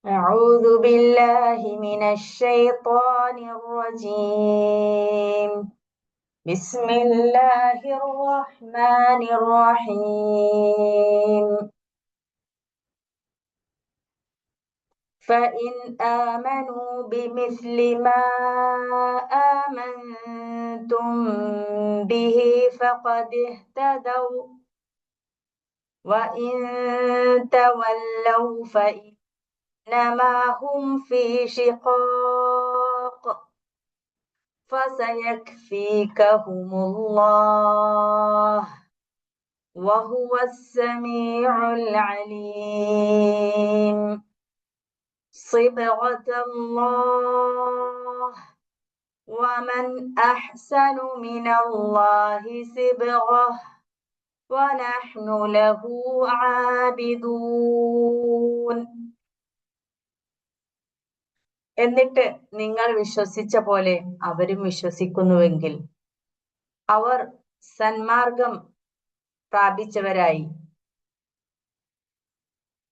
أعوذ بالله من الشيطان الرجيم. بسم الله الرحمن الرحيم. فإن آمنوا بمثل ما آمنتم به فقد اهتدوا وإن تولوا فإنما هم في شقاق فسيكفيكهم الله وهو السميع العليم. صبغة الله ومن أحسن من الله صبغة ونحن له عابدون. എന്നിട്ട് നിങ്ങൾ വിശ്വസിച്ച പോലെ അവരും വിശ്വസിക്കുന്നുവെങ്കിൽ അവർ സന്മാർഗം പ്രാപിച്ചവരായി.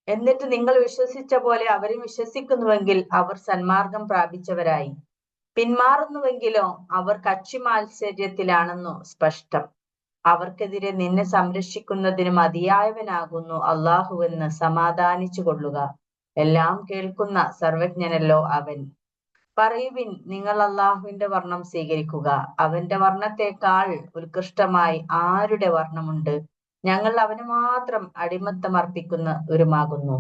എന്നിട്ട് നിങ്ങൾ വിശ്വസിച്ച പോലെ അവരും വിശ്വസിക്കുന്നുവെങ്കിൽ അവർ സന്മാർഗം പ്രാപിച്ചവരായി. പിന്മാറുന്നുവെങ്കിലോ അവർ കക്ഷി മാത്സര്യത്തിലാണെന്നു സ്പഷ്ടം. അവർക്കെതിരെ നിന്നെ സംരക്ഷിക്കുന്നതിന് മതിയായവനാകുന്നു അള്ളാഹുവെന്ന് സമാധാനിച്ചു കൊള്ളുക. എല്ലാം കേൾക്കുന്ന സർവജ്ഞനല്ലോ അവൻ. പറയുവിൻ, നിങ്ങൾ അള്ളാഹുവിന്റെ വർണ്ണം സ്വീകരിക്കുക. അവന്റെ വർണ്ണത്തെക്കാൾ ഉത്കൃഷ്ടമായി ആരുടെ വർണ്ണമുണ്ട്? ഞങ്ങൾ അവന് മാത്രം അടിമത്തം അർപ്പിക്കുന്നവരുമാകുന്നു.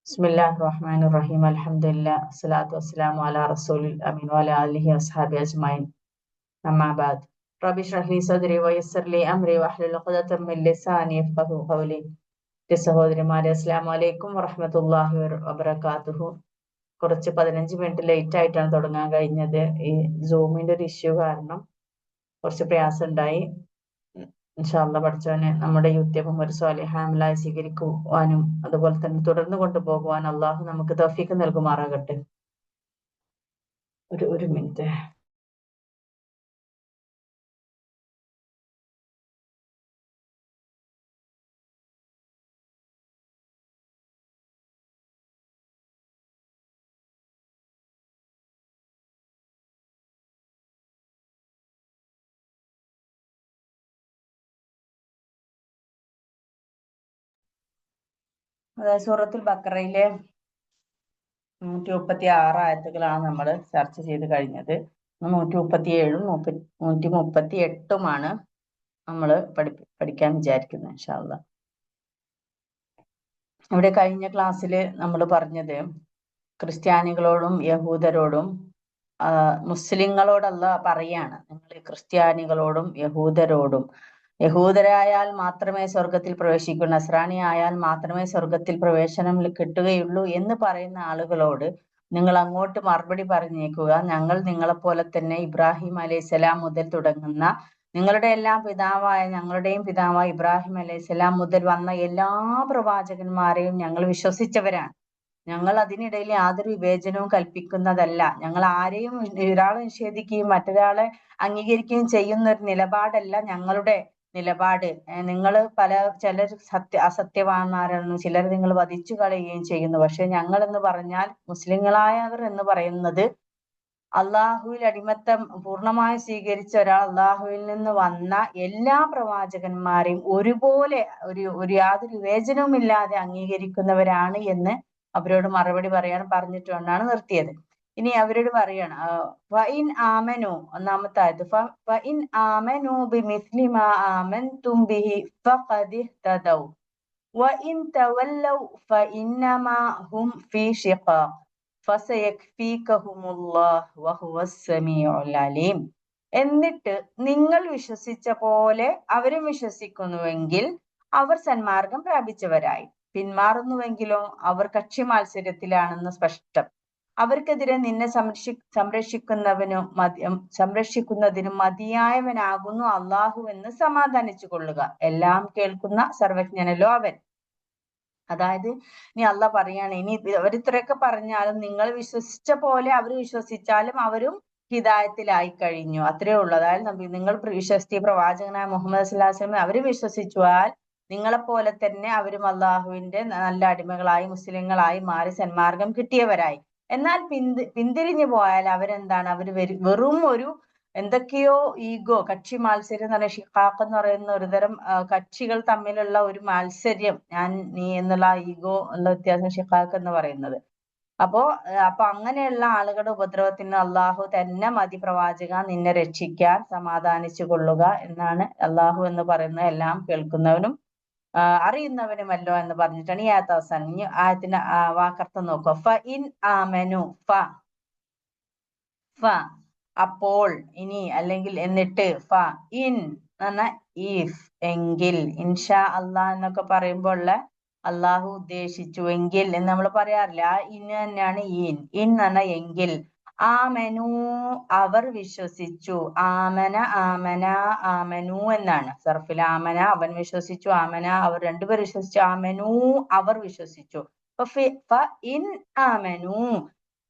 ബിസ്മില്ലാഹിർ റഹ്മാനിർ റഹീം. അൽഹംദുലില്ലാഹ് വസ്സലാത്തു വസ്സലാമു അലാ റസൂലിൽ അമീൻ വഅലാ ആലിഹി വസ്ഹബിഹി അജ്മഈൻ. അമ്മാ ബഅദ്. റബ്ബി ഇശ്റഹ് ലി സദ്രി വയസ്സിർ ലി അംരി വഹ്ലുൽ ഉഖ്ദതം മിൻ ലിസാനി യഫ്ഖഹു ഖൗലി. സഹോദരിമാരെ, അസ്സലാമു അലൈക്കും വറഹ്മത്തുള്ളാഹി വബറകാതുഹു. കുറച്ച് 15 മിനിറ്റ് ലേറ്റ് ആയിട്ടാണ് തുടങ്ങാൻ കഴിഞ്ഞത്. ഈ സൂമിന്റെ ഒരു ഇഷ്യൂ കാരണം കുറച്ച് പ്രയാസം ഉണ്ടായി. ഇൻഷാ അല്ലാഹ് പഠിച്ചവനെ നമ്മുടെ യൂട്യൂബും ഒരു സ്വാലിഹാമലായി സ്വീകരിക്കുവാനും അതുപോലെ തന്നെ തുടർന്ന് കൊണ്ടുപോകുവാൻ അള്ളാഹു നമുക്ക് തൗഫീഖ് നൽകുമാറാകട്ടെ. ഒരു മിനിറ്റ്. അതായത് സൂറത്തുൽ ബഖറയിലെ 136 ആയത്തുകളാണ് നമ്മൾ ചർച്ച ചെയ്ത് കഴിഞ്ഞത്. 137ഉം 138ഉമാണ് നമ്മൾ പഠിക്കാൻ വിചാരിക്കുന്നത് ഇൻഷാ അല്ലാഹ്. ഇവിടെ കഴിഞ്ഞ ക്ലാസ്സിൽ നമ്മൾ പറഞ്ഞത് ക്രിസ്ത്യാനികളോടും യഹൂദരോടും മുസ്ലിങ്ങളോടല്ല പറയാണ്, നിങ്ങൾ ക്രിസ്ത്യാനികളോടും യഹൂദരോടും, യഹൂദരായാൽ മാത്രമേ സ്വർഗത്തിൽ പ്രവേശിക്കൂ, നസ്രാണി ആയാൽ മാത്രമേ സ്വർഗത്തിൽ പ്രവേശനം കിട്ടുകയുള്ളൂ എന്ന് പറയുന്ന ആളുകളോട് നിങ്ങൾ അങ്ങോട്ട് മറുപടി പറഞ്ഞേക്കുക, ഞങ്ങൾ നിങ്ങളെപ്പോലെ തന്നെ ഇബ്രാഹിം അലൈഹിസ്സലാം മുതൽ തുടങ്ങുന്ന നിങ്ങളുടെ എല്ലാം പിതാവായ ഞങ്ങളുടെയും പിതാവായ ഇബ്രാഹിം അലൈഹിസ്സലാം മുതൽ വന്ന എല്ലാ പ്രവാചകന്മാരെയും ഞങ്ങൾ വിശ്വസിച്ചവരാണ്. ഞങ്ങൾ അതിനിടയിൽ യാതൊരു വിവേചനവും കൽപ്പിക്കുന്നതല്ല. ഞങ്ങൾ ആരെയും ഒരാളെ നിഷേധിക്കുകയും മറ്റൊരാളെ അംഗീകരിക്കുകയും ചെയ്യുന്ന ഒരു നിലപാടല്ല ഞങ്ങളുടെ നിലപാട്. നിങ്ങൾ ചിലർ അസത്യവാന്മാരെന്നും ചിലർ നിങ്ങൾ വധിച്ചു കളയുകയും ചെയ്യുന്നു. പക്ഷെ ഞങ്ങൾ എന്ന് പറഞ്ഞാൽ മുസ്ലിങ്ങളായവർ എന്ന് പറയുന്നത് അള്ളാഹുവിൽ അടിമത്തം പൂർണ്ണമായി സ്വീകരിച്ച ഒരാൾ അള്ളാഹുവിൽ നിന്ന് വന്ന എല്ലാ പ്രവാചകന്മാരെയും ഒരുപോലെ ഒരു യാതൊരു വിവേചനവും ഇല്ലാതെ അംഗീകരിക്കുന്നവരാണ് എന്ന് അവരോട് മറുപടി പറഞ്ഞിട്ടുകൊണ്ടാണ് നിർത്തിയത്. ഇനി അവരോട് പറയാണ് ഫഇൻ ആമനു, ഒന്നാമത്തെ ആയത്ത്, ഫഇൻ ആമനു ബിമിസ്ലി മാ ആമൻതും ബിഹി ഫഖദ് ഇഹ്തദൗ വഇൻ തവല്ലൗ ഫഇന്നമാ ഹും ഫീ ശിഖാഖ് ഫസയക്ഫീകഹുമുല്ലാഹ് വഹുവസ് സമീഉൽ അലീം. എന്നിട്ട് നിങ്ങൾ വിശ്വസിച്ച പോലെ അവരും വിശ്വസിക്കുന്നുവെങ്കിൽ അവർ സന്മാർഗം പ്രാപിച്ചവരായി. പിന്മാറുന്നുവെങ്കിലോ അവർ കക്ഷി മാത്സര്യത്തിലാണെന്ന് സ്പഷ്ടം. അവർക്കെതിരെ നിന്നെ സംരക്ഷിക്കുന്നതിനും മതിയായവനാകുന്നു അള്ളാഹു എന്ന് സമാധാനിച്ചു കൊള്ളുക. എല്ലാം കേൾക്കുന്ന സർവജ്ഞനല്ലോ അവൻ. അതായത് ഇനി അള്ളാഹ് പറയാണ്, ഇനി അവരിത്രയൊക്കെ പറഞ്ഞാലും നിങ്ങൾ വിശ്വസിച്ച പോലെ അവർ വിശ്വസിച്ചാലും അവരും ഹിദായത്തിലായി കഴിഞ്ഞു, അത്രേ ഉള്ളൂ. അതായത് നിങ്ങൾ വിശ്വസിച്ച പ്രവാചകനായ മുഹമ്മദ് സ്വല്ലല്ലാഹു അലൈഹി വസല്ലം അവര് വിശ്വസിച്ചാൽ നിങ്ങളെപ്പോലെ തന്നെ അവരും അള്ളാഹുവിന്റെ നല്ല അടിമകളായി മുസ്ലിങ്ങളായി മാറി സന്മാർഗം കിട്ടിയവരായി. എന്നാൽ പിന്തിരിഞ്ഞു പോയാൽ അവരെന്താണ്? വെറും ഒരു എന്തൊക്കെയോ ഈഗോ, കക്ഷി മാത്സര്യം എന്ന് പറയുന്ന ഷിഖാഖ് എന്ന് പറയുന്ന ഒരുതരം കക്ഷികൾ തമ്മിലുള്ള ഒരു മാത്സര്യം, ഞാൻ നീ എന്നുള്ള ഈഗോ ഉള്ള വ്യത്യാസം ഷിഖാഖ് എന്ന് പറയുന്നത്. അപ്പൊ അങ്ങനെയുള്ള ആളുകളുടെ ഉപദ്രവത്തിന് അള്ളാഹു തന്നെ മതി പ്രവാചക, നിന്നെ രക്ഷിക്കാൻ, സമാധാനിച്ചു കൊള്ളുക എന്നാണ് അള്ളാഹു എന്ന് പറയുന്നത്. എല്ലാം കേൾക്കുന്നവനും അറിയുന്നവനുമല്ലോ എന്ന് പറഞ്ഞിട്ടാണ് ഈ ആയത്ത് അവസാനം. ഇനി ആയത്തിന്റെ വാക്കർത്ഥം നോക്കുക. ഫ ഇൻ ആമനു, ഫ അപ്പോൾ, ഇനി, അല്ലെങ്കിൽ എന്നിട്ട്, ഫ ഇൻ എന്ന ഇഫ് എങ്കിൽ, ഇൻഷാ അള്ളാഹ് എന്നൊക്കെ പറയുമ്പോൾ ഉള്ള അള്ളാഹു ഉദ്ദേശിച്ചു എങ്കിൽ എന്ന് നമ്മൾ പറയാറില്ല. ആ ഇന് തന്നെയാണ് ഇൻ എന്ന് പറഞ്ഞ എങ്കിൽ. ആമനു അവർ വിശ്വസിച്ചു. ആമന ആമന ആമനു എന്നാണ് സർഫിൽ. ആമന അവൻ വിശ്വസിച്ചു, ആമന അവർ രണ്ടുപേർ വിശ്വസിച്ചു, ആമനു അവർ വിശ്വസിച്ചു. ഇൻ ആമനു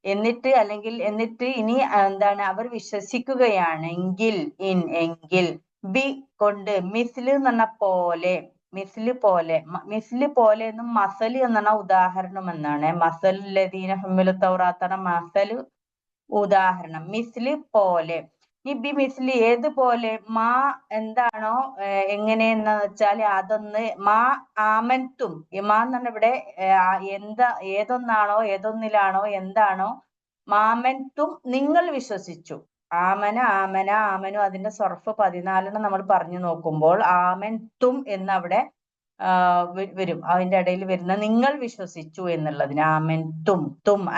എന്നിട്ട്, അല്ലെങ്കിൽ എന്നിട്ട് ഇനി എന്താണ്? അവർ വിശ്വസിക്കുകയാണെങ്കിൽ, എങ്കിൽ, ബി കൊണ്ട്, മിസ്ല് എന്ന് പറഞ്ഞ പോലെ, മിസ്ല് പോലെ, മിസ്ല് പോലെ എന്നും മസല് എന്നാണ് ഉദാഹരണം എന്നാണ്. മസലുല്ലദീന ഹുമ്മിലു തൗറാത്താണ് മസല് ഉദാഹരണം. മിസ്ല് പോലെ. ഈ ബി മിസ്ലി ഏതുപോലെ? മാ എന്താണോ എങ്ങനെയെന്ന് വെച്ചാൽ അതൊന്ന്, മാ ആമൻതും, മാ എന്ന് പറഞ്ഞ ഇവിടെ ഏതൊന്നിലാണോ എന്താണോ മാമൻതും നിങ്ങൾ വിശ്വസിച്ചു. ആമന ആമന ആമനു അതിന്റെ സർഫ് 14 നമ്മൾ പറഞ്ഞു നോക്കുമ്പോൾ ആമൻതും എന്നവിടെ വരും. അതിന്റെ ഇടയിൽ വരുന്ന നിങ്ങൾ വിശ്വസിച്ചു എന്നുള്ളതിന് ആമൻതും,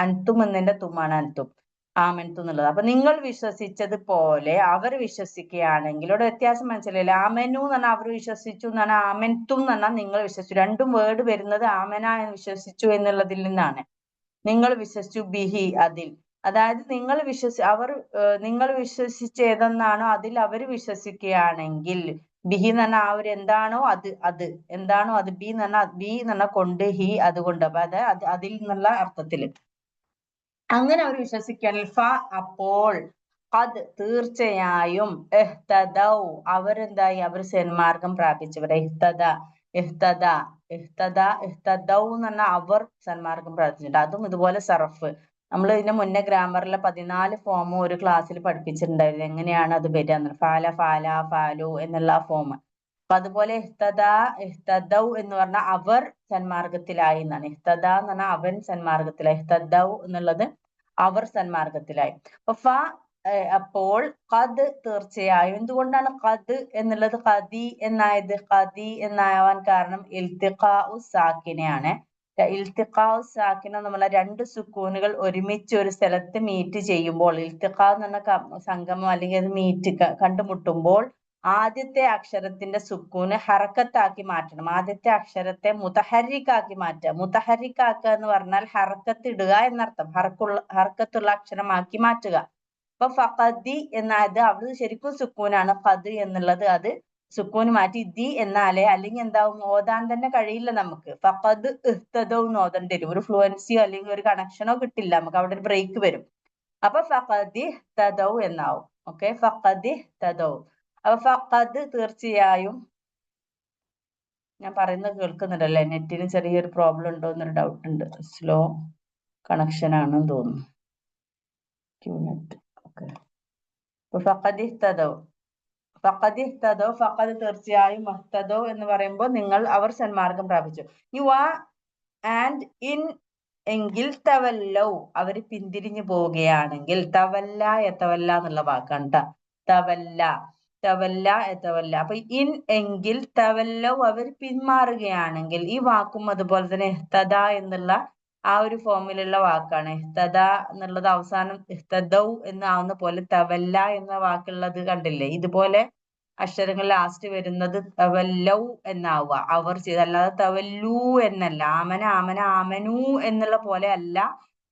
അൻതും എന്നതിന്റെ തുമാണ് അൻതും, ആമൻതു എന്നുള്ളത്. അപ്പൊ നിങ്ങൾ വിശ്വസിച്ചതുപോലെ അവർ വിശ്വസിക്കുകയാണെങ്കിൽ, ഇവിടെ വ്യത്യാസം മനസ്സിലായില്ല. ആമനു എന്ന് പറഞ്ഞാൽ അവർ വിശ്വസിച്ചു എന്നാണ്, ആമൻതും എന്ന് പറഞ്ഞാൽ നിങ്ങൾ വിശ്വസിച്ചു. രണ്ടും വേർഡ് വരുന്നത് ആമന എന്ന് വിശ്വസിച്ചു എന്നുള്ളതിൽ നിന്നാണ്. നിങ്ങൾ വിശ്വസിച്ചു ബിഹി അതിൽ, അതായത് നിങ്ങൾ വിശ്വസിച്ച ഏതെന്നാണോ അതിൽ അവർ വിശ്വസിക്കുകയാണെങ്കിൽ, ബിഹി എന്ന് പറഞ്ഞാൽ ആ ഒരു എന്താണോ അത് എന്താണോ അത്, ബി എന്ന് പറഞ്ഞാൽ കൊണ്ട്, ഹി അതുകൊണ്ട്, അപ്പൊ അതിൽ നിന്നുള്ള അർത്ഥത്തില് അങ്ങനെ അവർ വിശ്വസിക്കുകയാണെങ്കിൽ, ഫ അപ്പോൾ, ഖദ് തീർച്ചയായും, ഇഹ്തദൗ അവരെന്തായി? അവർ സന്മാർഗം പ്രാപിച്ചവർ. ഇഹ്തദൗ എന്ന് പറഞ്ഞാൽ അവർ സന്മാർഗം പ്രാപിച്ചിട്ടുണ്ട്. അതും ഇതുപോലെ സർഫ്. നമ്മൾ ഇതിന്റെ മുന്നേ ഗ്രാമറിലെ 14 ഫോമും ഒരു ക്ലാസ്സിൽ പഠിപ്പിച്ചിട്ടുണ്ടായിരുന്നു. എങ്ങനെയാണ് അത് വരിക എന്ന്. ഫാല, ഫാല, ഫാലു എന്നുള്ള ഫോം. അപ്പൊ അതുപോലെ ഇഹ്തദൗ എന്ന് പറഞ്ഞാൽ അവർ സന്മാർഗത്തിലായി എന്നാണ്. ഇഹ്തദ എന്ന് പറഞ്ഞാൽ അവൻ സന്മാർഗത്തിലായി, ഇഹ്തദൗ എന്നുള്ളത് അവർ സന്മാർഗത്തിലായി. അപ്പൊ അപ്പോൾ ഖദ് തീർച്ചയായും. എന്തുകൊണ്ടാണ് ഖദ് എന്നുള്ളത് ഖദി എന്നായത്? ഖദി എന്നാവാൻ കാരണം ഇൽത്തിഖാഉ സാക്കിനയാണ്. ഇൽത്തിഖാഉ സാക്കിന നമ്മളെ രണ്ട് സുക്കൂനുകൾ ഒരുമിച്ച് ഒരു സ്ഥലത്ത് മീറ്റ് ചെയ്യുമ്പോൾ, ഇൽത്തിഖാ എന്ന് പറഞ്ഞ സംഗമം അല്ലെങ്കിൽ അത് മീറ്റ് കണ്ടുമുട്ടുമ്പോൾ ആദ്യത്തെ അക്ഷരത്തിന്റെ സുക്കൂന് ഹറക്കത്താക്കി മാറ്റണം. ആദ്യത്തെ അക്ഷരത്തെ മുതഹരിക്കാക്കി മാറ്റുക. മുതഹരിക്കാക്കുക എന്ന് പറഞ്ഞാൽ ഹറക്കത്ത് ഇടുക എന്നർത്ഥം. ഹറക്കത്തുള്ള അക്ഷരമാക്കി മാറ്റുക. അപ്പൊ ഫഖദി എന്നായത് അത് ശരിക്കും സുക്കൂനാണ്. ഖദ് എന്നുള്ളത് അത് സുക്കൂന് മാറ്റി ദി എന്നാലേ, അല്ലെങ്കിൽ എന്താവും? ഓതാൻ തന്നെ കഴിയില്ല നമുക്ക്. ഫഖദ് ഇഹ്തദൗ എന്ന് ഓതേണ്ടി വരും. ഒരു ഫ്ലുവൻസിയോ അല്ലെങ്കിൽ ഒരു കണക്ഷനോ കിട്ടില്ല നമുക്ക്, അവിടെ ഒരു ബ്രേക്ക് വരും. അപ്പൊ ഫഖദ് ഇഹ്തദൗ എന്നാവും. ഓക്കെ, ഫഖദ് ഇഹ്തദൗ. അപ്പൊ ഫഖദ് തീർച്ചയായും. ഞാൻ പറയുന്നത് കേൾക്കുന്നുണ്ടല്ലേ? നെറ്റിന് ചെറിയൊരു പ്രോബ്ലം ഉണ്ടോ എന്നൊരു ഡൗട്ട് ഉണ്ട്. സ്ലോ കണക്ഷൻ ആണെന്ന് തോന്നുന്നു. ഫഖദ് ഇഹ്തദൗ, ഫഖദ് ഇഹ്തദൗ, ഫഖദ് തീർച്ചയായും, ഇഹ്തദൗ എന്ന് പറയുമ്പോൾ നിങ്ങൾ അവർ സന്മാർഗം പ്രാപിച്ചു. ആൻഡ് ഇൻ എങ്കിൽ, തവല്ലൗ അവർ പിന്തിരിഞ്ഞു പോവുകയാണെങ്കിൽ. തവല്ല യതവല്ല എന്നുള്ള വാക്കാണ് ട്ടോ. തവല്ല യതവല്ല. അപ്പൊ ഇൻ എങ്കിൽ, തവല്ലൗ അവർ പിന്മാറുകയാണെങ്കിൽ. ഈ വാക്കും അതുപോലെ തന്നെ ഇഹ്തദ എന്നുള്ള ആ ഒരു ഫോമിലുള്ള വാക്കാണ്. ഇഹ്തദ എന്നുള്ളത് അവസാനം ഇഹ്തദൗ എന്നാവുന്ന പോലെ തവല്ല എന്ന വാക്കുള്ളത് കണ്ടില്ലേ? ഇതുപോലെ അക്ഷരങ്ങൾ ലാസ്റ്റ് വരുന്നത് തവല്ലൗ എന്നാവുക, അവർ ചെയ്ത്, അല്ലാതെ തവല്ലൂ എന്നല്ല. ആമന ആമന ആമനു എന്നുള്ള പോലെ അല്ല.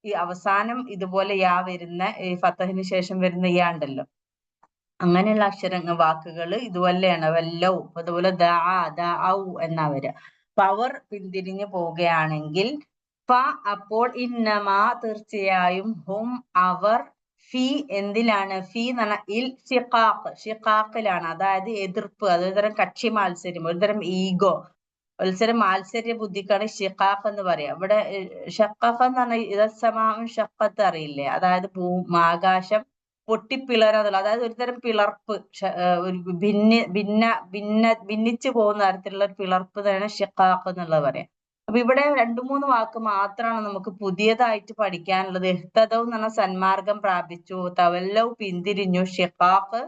ഈ അവസാനം ഇതുപോലെ യാ വരുന്ന, ഈ ഫത്തഹിന് ശേഷം വരുന്ന യാ ഉണ്ടല്ലോ, അങ്ങനെയുള്ള വാക്കുകൾ ഇതുപോലെയാണ്. വല്ലൗ, അതുപോലെ ദഔ എന്നാ വരിക. അപ്പൊ അവർ പിന്തിരിഞ്ഞു പോവുകയാണെങ്കിൽ, അപ്പോൾ ഇന്നമാ തീർച്ചയായും, ഹും അവർ, ഫി എന്തിലാണ്? ഫി എന്ന് പറഞ്ഞാൽ ഷിഖാഖിലാണ്. അതായത് എതിർപ്പ്, അതൊരു തരം കക്ഷി മാത്സര്യം, ഒരു തരം ഈഗോ, മാത്സര്യ ബുദ്ധിക്കാണ് ഷിഖാഖ് എന്ന് പറയാം. ഇവിടെ ഷഖഖ് എന്ന് പറഞ്ഞാൽ ഇതസമാവും ഷഖത്ത് അറിയില്ലേ, അതായത് ആകാശം പൊട്ടിപ്പിളരാന്നുള്ള, അതായത് ഒരുതരം പിളർപ്പ്, ഒരു ഭിന്നിച്ചു പോകുന്ന തരത്തിലുള്ള ഒരു പിളർപ്പ് തന്നെ ഷിഖാഖ് എന്നുള്ളത് പറയാം. അപ്പൊ ഇവിടെ 2-3 വാക്ക് മാത്രമാണ് നമുക്ക് പുതിയതായിട്ട് പഠിക്കാനുള്ളത്. ഇഹ്തദൗ എന്ന് പറഞ്ഞാൽ സന്മാർഗം പ്രാപിച്ചു, തവല്ലൗ പിന്തിരിഞ്ഞു, ഷിഖാഖ്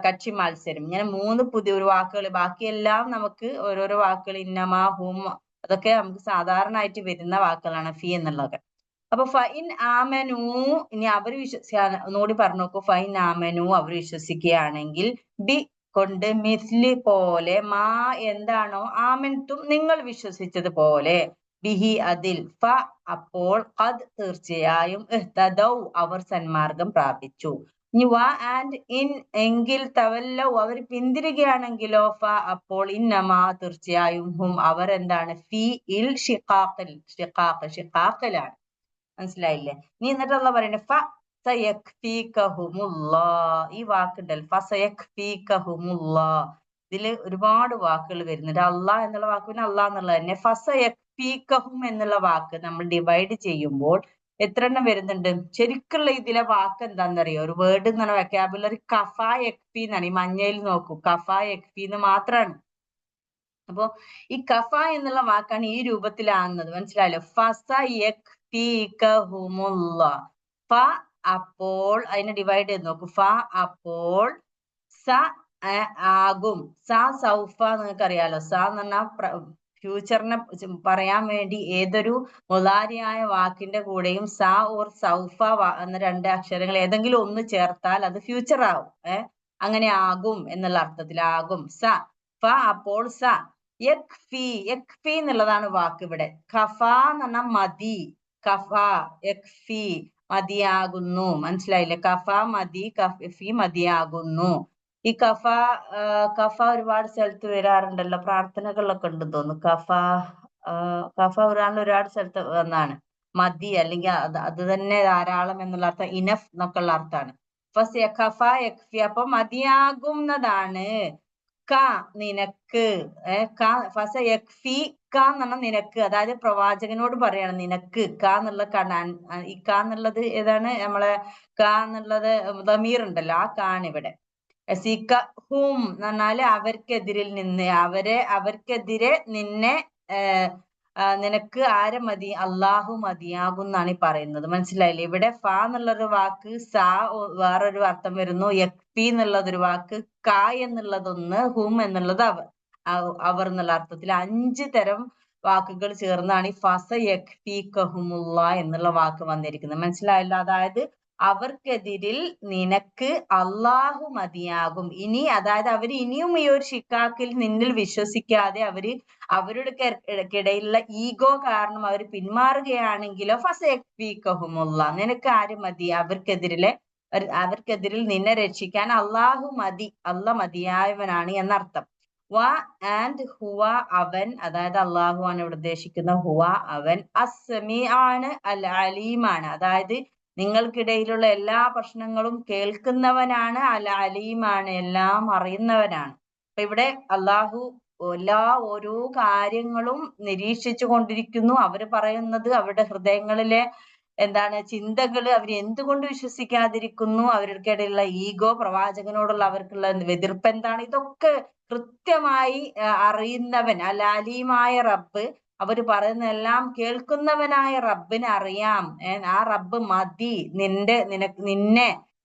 കക്ഷി മത്സരം. ഇങ്ങനെ 3 പുതിയ ഒരു വാക്കുകൾ. ബാക്കിയെല്ലാം നമുക്ക് ഓരോരോ വാക്കുകൾ, ഇന്നമാ, ഹും, അതൊക്കെ നമുക്ക് സാധാരണ ആയിട്ട് വരുന്ന വാക്കുകളാണ് ഫി എന്നുള്ളത്. അപ്പൊ ഫൈൻ ആമനു, ഇനി അവർ ഒന്നുകൂടി പറഞ്ഞു നോക്കൂ. ഫൈൻ ആമനു, അവർ വിശ്വസിക്കുകയാണെങ്കിൽ, ബി കൊണ്ട്, മിസ്ലി പോലെ, മാ എന്താണോ, ആമൻതും നിങ്ങൾ വിശ്വസിച്ചത് പോലെ, ബിഹി അതിൽ, ഫ അപ്പോൾ, ഖദ് തീർച്ചയായും, ഇഹ്തദൗ അവർ സന്മാർഗം പ്രാപിച്ചു. ഇനി വ ആൻഡ് ഇൻ എങ്കിൽ, തവല്ലൗ അവർ പിന്തിരികയാണെങ്കിലോ, ഫ അപ്പോൾ, ഇന്നമാ തീർച്ചയായും, ഹും അവർ എന്താണ്, ഫി ഇൽ ഷിഖാഖിലാണ്. മനസ്സിലായില്ലേ? നീ എന്നിട്ട് അള്ളാഹ് പറയുന്നത് ഫ സയക്ഫീകഹുമുല്ലാ, ഈ വാക്കുണ്ടല്ലോ ഫ സയക്ഫീകഹുമുല്ലാ, ഇതില് ഒരുപാട് വാക്കുകൾ വരുന്നുണ്ട്. അള്ളാഹ് എന്നുള്ള വാക്ക് പിന്നെ അള്ളാഹ് എന്നുള്ളത് തന്നെ. ഫസയക്ഫീകഹും എന്നുള്ള വാക്ക് നമ്മൾ ഡിവൈഡ് ചെയ്യുമ്പോൾ എത്ര എണ്ണം വരുന്നുണ്ട്? ശരിക്കുള്ള ഇതിലെ വാക്ക് എന്താണെന്നറിയോ? ഒരു വേർഡ് എന്ന് പറഞ്ഞ വെക്കാബുലറി കഫ യക്ഫി എന്നാണ്. ഈ മഞ്ഞയിൽ നോക്കൂ, കഫ യക്ഫി എന്ന് മാത്രമാണ്. അപ്പോ ഈ കഫ എന്നുള്ള വാക്കാണ് ഈ രൂപത്തിലാകുന്നത്. മനസ്സിലായല്ലോ? ഫസയക്ഫീകഹുമുല്ല, ഫ അപ്പോൾ, അതിനെ ഡിവൈഡ് ചെയ്ത് നോക്കൂ. ഫ അപ്പോൾ, സ ആകും, സ സൗഫ, നിങ്ങൾക്ക് അറിയാലോ. സ എന്ന് പറഞ്ഞാൽ ഫ്യൂച്ചറിനെ പറയാൻ വേണ്ടി ഏതൊരു മുലാരിയായ വാക്കിന്റെ കൂടെയും സ ഓർ സൗഫ എന്ന 2 അക്ഷരങ്ങൾ ഏതെങ്കിലും ഒന്ന് ചേർത്താൽ അത് ഫ്യൂച്ചർ ആവും. അങ്ങനെ ആകും എന്നുള്ള അർത്ഥത്തിൽ ആകും. സ ഫ അപ്പോൾ സ യക്ഫി, യക്ഫി എന്നുള്ളതാണ് വാക്ക് ഇവിടെ. ഖഫ എന്ന് പറഞ്ഞാൽ മതി, ഖഫ യക്ഫി മതിയാകുന്നു. മനസ്സിലായില്ലേ? ഖഫ മതി, കഫി മതിയാകുന്നു. ഈ കഫ ഒരുപാട് സ്ഥലത്ത് വരാറുണ്ടല്ലോ, പ്രാർത്ഥനകളിലൊക്കെ ഉണ്ടെന്ന് തോന്നുന്നു. കഫ ഒരുപാട് സ്ഥലത്ത് വന്നാണ്. മതി അല്ലെങ്കിൽ അത് തന്നെ ധാരാളം എന്നുള്ള അർത്ഥം, ഇനഫ് എന്നൊക്കെ ഉള്ള അർത്ഥമാണ്. ഖഫ യക്ഫി, അപ്പൊ മതിയാകുന്നതാണ്. ക നിനക്ക്, ഫസ യക്ഫി ക എന്ന് പറഞ്ഞാൽ നിനക്ക്, അതായത് പ്രവാചകനോട് പറയാണ് നിനക്ക്. ക എന്നുള്ള ഈ ക എന്നുള്ളത് ഏതാണ്? നമ്മളെ ക എന്നുള്ളത് ദമീർ ഉണ്ടല്ലോ, ആ കാണ് ഇവിടെ. ഹും എന്ന് പറഞ്ഞാല് അവർക്കെതിരിൽ നിന്ന്, അവർക്കെതിരെ നിന്നെ, നിനക്ക് ആരെ മതി? അള്ളാഹു മതിയാകും എന്നാണ് ഈ പറയുന്നത്. മനസ്സിലായില്ലേ? ഇവിടെ ഫ എന്നുള്ളൊരു വാക്ക് സാ വേറൊരു അർത്ഥം വരുന്നു, യക്ഫി എന്നുള്ളതൊരു വാക്ക്, ക എന്നുള്ളതൊന്ന്, ഹും എന്നുള്ളത് അവർ എന്നുള്ള അർത്ഥത്തിൽ 5 തരം വാക്കുകൾ ചേർന്നാണ് ഈ ഫസ യക്ഫീകഹുമുള്ള എന്നുള്ള വാക്ക് വന്നിരിക്കുന്നത്. മനസ്സിലായല്ലോ? അതായത് അവർക്കെതിരിൽ നിനക്ക് അള്ളാഹു മതിയാകും. ഇനി അതായത് അവർ ഇനിയും ഈ ഒരു ഷിക്കാക്കിൽ നിന്നിൽ വിശ്വസിക്കാതെ അവരുടെ ഇടയിലുള്ള ഈഗോ കാരണം അവർ പിന്മാറുകയാണെങ്കിലോ, ഫസയക്ഫീകഹുമുള്ള നിനക്ക് ആര് മതി? അവർക്കെതിരിൽ നിന്നെ രക്ഷിക്കാൻ അള്ളാഹു മതി, അള്ളാഹ് മതിയായവനാണ് എന്നർത്ഥം. വ ആൻഡ് ഹുവ അവൻ, അതായത് അള്ളാഹു ആണ് ഇവിടെ ഉദ്ദേശിക്കുന്ന. ഹുവ അവൻ, അസ്സമീ ആണ്, അൽ അലീമാണ്, അതായത് നിങ്ങൾക്കിടയിലുള്ള എല്ലാ പ്രശ്നങ്ങളും കേൾക്കുന്നവനാണ്, അൽ അലീമാണ് എല്ലാം അറിയുന്നവനാണ്. അപ്പൊ ഇവിടെ അള്ളാഹു ഓരോ കാര്യങ്ങളും നിരീക്ഷിച്ചു കൊണ്ടിരിക്കുന്നു. അവര് പറയുന്നത്, അവരുടെ ഹൃദയങ്ങളിലെ എന്താണ് ചിന്തകൾ, അവർ എന്തുകൊണ്ട് വിശ്വസിക്കാതിരിക്കുന്നു, അവർക്കിടയിലുള്ള ഈഗോ, പ്രവാചകനോടുള്ള അവർക്കുള്ള എതിർപ്പ് എന്താണ്, ഇതൊക്കെ കൃത്യമായി അറിയുന്നവൻ അൽ അലീമായ റബ്ബ്, അവര് പറയുന്നതെല്ലാം കേൾക്കുന്നവനായ റബ്ബിന് അറിയാം. ആ റബ്ബ് മതി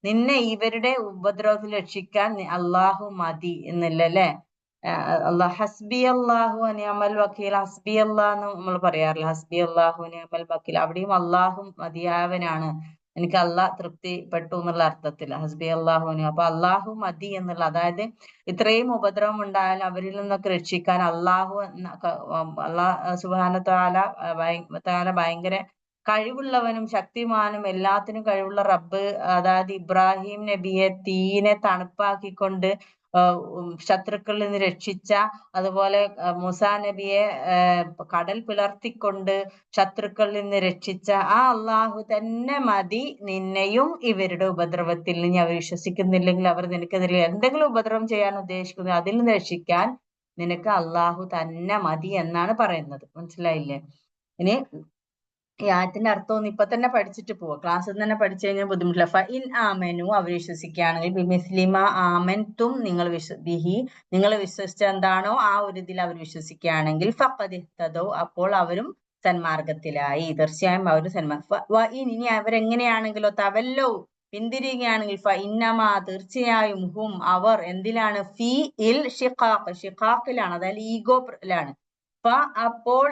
നിന്നെ ഇവരുടെ ഉപദ്രവത്തിൽ രക്ഷിക്കാൻ അള്ളാഹു മതി എന്നില്ലല്ലേ? ഹസ്ബി അള്ളാഹു നിഅമൽ വക്കീൽ, ഹസ്ബി അള്ളാഹ് എന്ന് നമ്മൾ പറയാറില്ല, ഹസ്ബി അള്ളാഹു നിഅമൽ വക്കീൽ. അവിടെയും അള്ളാഹു മതിയായവനാണ്, എനിക്ക് അള്ളാഹ് തൃപ്തിപ്പെട്ടു എന്നുള്ള അർത്ഥത്തിൽ ഹസ്ബി അള്ളാഹു. അപ്പൊ അള്ളാഹു മതി എന്നുള്ള, അതായത് ഇത്രയും ഉപദ്രവം ഉണ്ടായാലും അവരിൽ നിന്നൊക്കെ രക്ഷിക്കാൻ അള്ളാഹു സുബ്ഹാനഹു തആല ഭയങ്കര കഴിവുള്ളവനും ശക്തിമാനും എല്ലാത്തിനും കഴിവുള്ള റബ്ബ്. അതായത് ഇബ്രാഹിം നബിയെ തീനെ തണുപ്പാക്കിക്കൊണ്ട് ശത്രുക്കളിൽ നിന്ന് രക്ഷിച്ച, അതുപോലെ മൂസാ നബിയെ കടൽ പിളർത്തിക്കൊണ്ട് ശത്രുക്കളിൽ നിന്ന് രക്ഷിച്ച ആ അള്ളാഹു തന്നെ മതി നിന്നെയും ഇവരുടെ ഉപദ്രവത്തിൽ നിന്ന്. അവർ വിശ്വസിക്കുന്നില്ലെങ്കിൽ അവർ നിനക്കെതിരെ എന്തെങ്കിലും ഉപദ്രവം ചെയ്യാൻ ഉദ്ദേശിക്കുന്നു, അതിൽ നിന്ന് രക്ഷിക്കാൻ നിനക്ക് അള്ളാഹു തന്നെ മതി എന്നാണ് പറയുന്നത്. മനസ്സിലായില്ലേ? ഇനി ഈ ആയത്തിന്റെ അർത്ഥം ഒന്ന് ഇപ്പൊ തന്നെ പഠിച്ചിട്ട് പോവാ. ക്ലാസ്സിൽ തന്നെ പഠിച്ചു കഴിഞ്ഞാൽ ബുദ്ധിമുട്ടില്ല. ഫഇൻ ആമനു, അവർ വിശ്വസിക്കുകയാണെങ്കിൽ, ബിമിസ്ലിമ ആമൻതും, നിങ്ങൾ വിശ്വസിച്ച എന്താണോ ആ ഒരു ഇതിൽ അവർ വിശ്വസിക്കുകയാണെങ്കിൽ, ഫഖദ് ഇഹ്തദൗ, അപ്പോൾ അവരും സന്മാർഗത്തിലായി. തീർച്ചയായും അവർ ഇനി അവരെങ്ങനെയാണെങ്കിലോ തവല്ലോ, പിന്തിരിയുകയാണെങ്കിൽ, ഫഇന്നമാ, തീർച്ചയായും, ഹും അവർ എന്തിലാണ്, ഫീ ഇൽ ഷിഖാഖിലാണ്, അതായത് ഈഗോയിലാണ്. അപ്പോൾ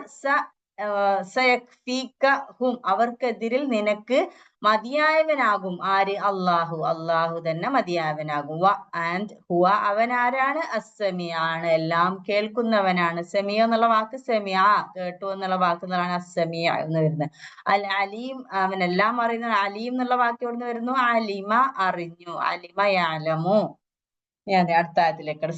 സയക്ഫീകഹും, അവർക്കെതിരിൽ നിനക്ക് മതിയായവനാകും. ആര്? അള്ളാഹു. അള്ളാഹു തന്നെ മതിയായവനാകും. ആൻഡ് ഹുവ, അവൻ ആരാണ്? അസ്സമിയാണ്, എല്ലാം കേൾക്കുന്നവനാണ്. സെമിയ എന്നുള്ള വാക്ക് സെമിയ, കേട്ടു എന്നുള്ള വാക്ക് എന്നുള്ളതാണ് അസ്സമിയ എന്ന് വരുന്നത്. അൽ അലീം, അവൻ എല്ലാം അറിയുന്ന. അലീം എന്നുള്ള വാക്ക് എവിടുന്ന് വരുന്നു? അലിമ, അറിഞ്ഞു. അലിമ യഅലമു. അടുത്ത ആയത്തിലേക്കാണ്.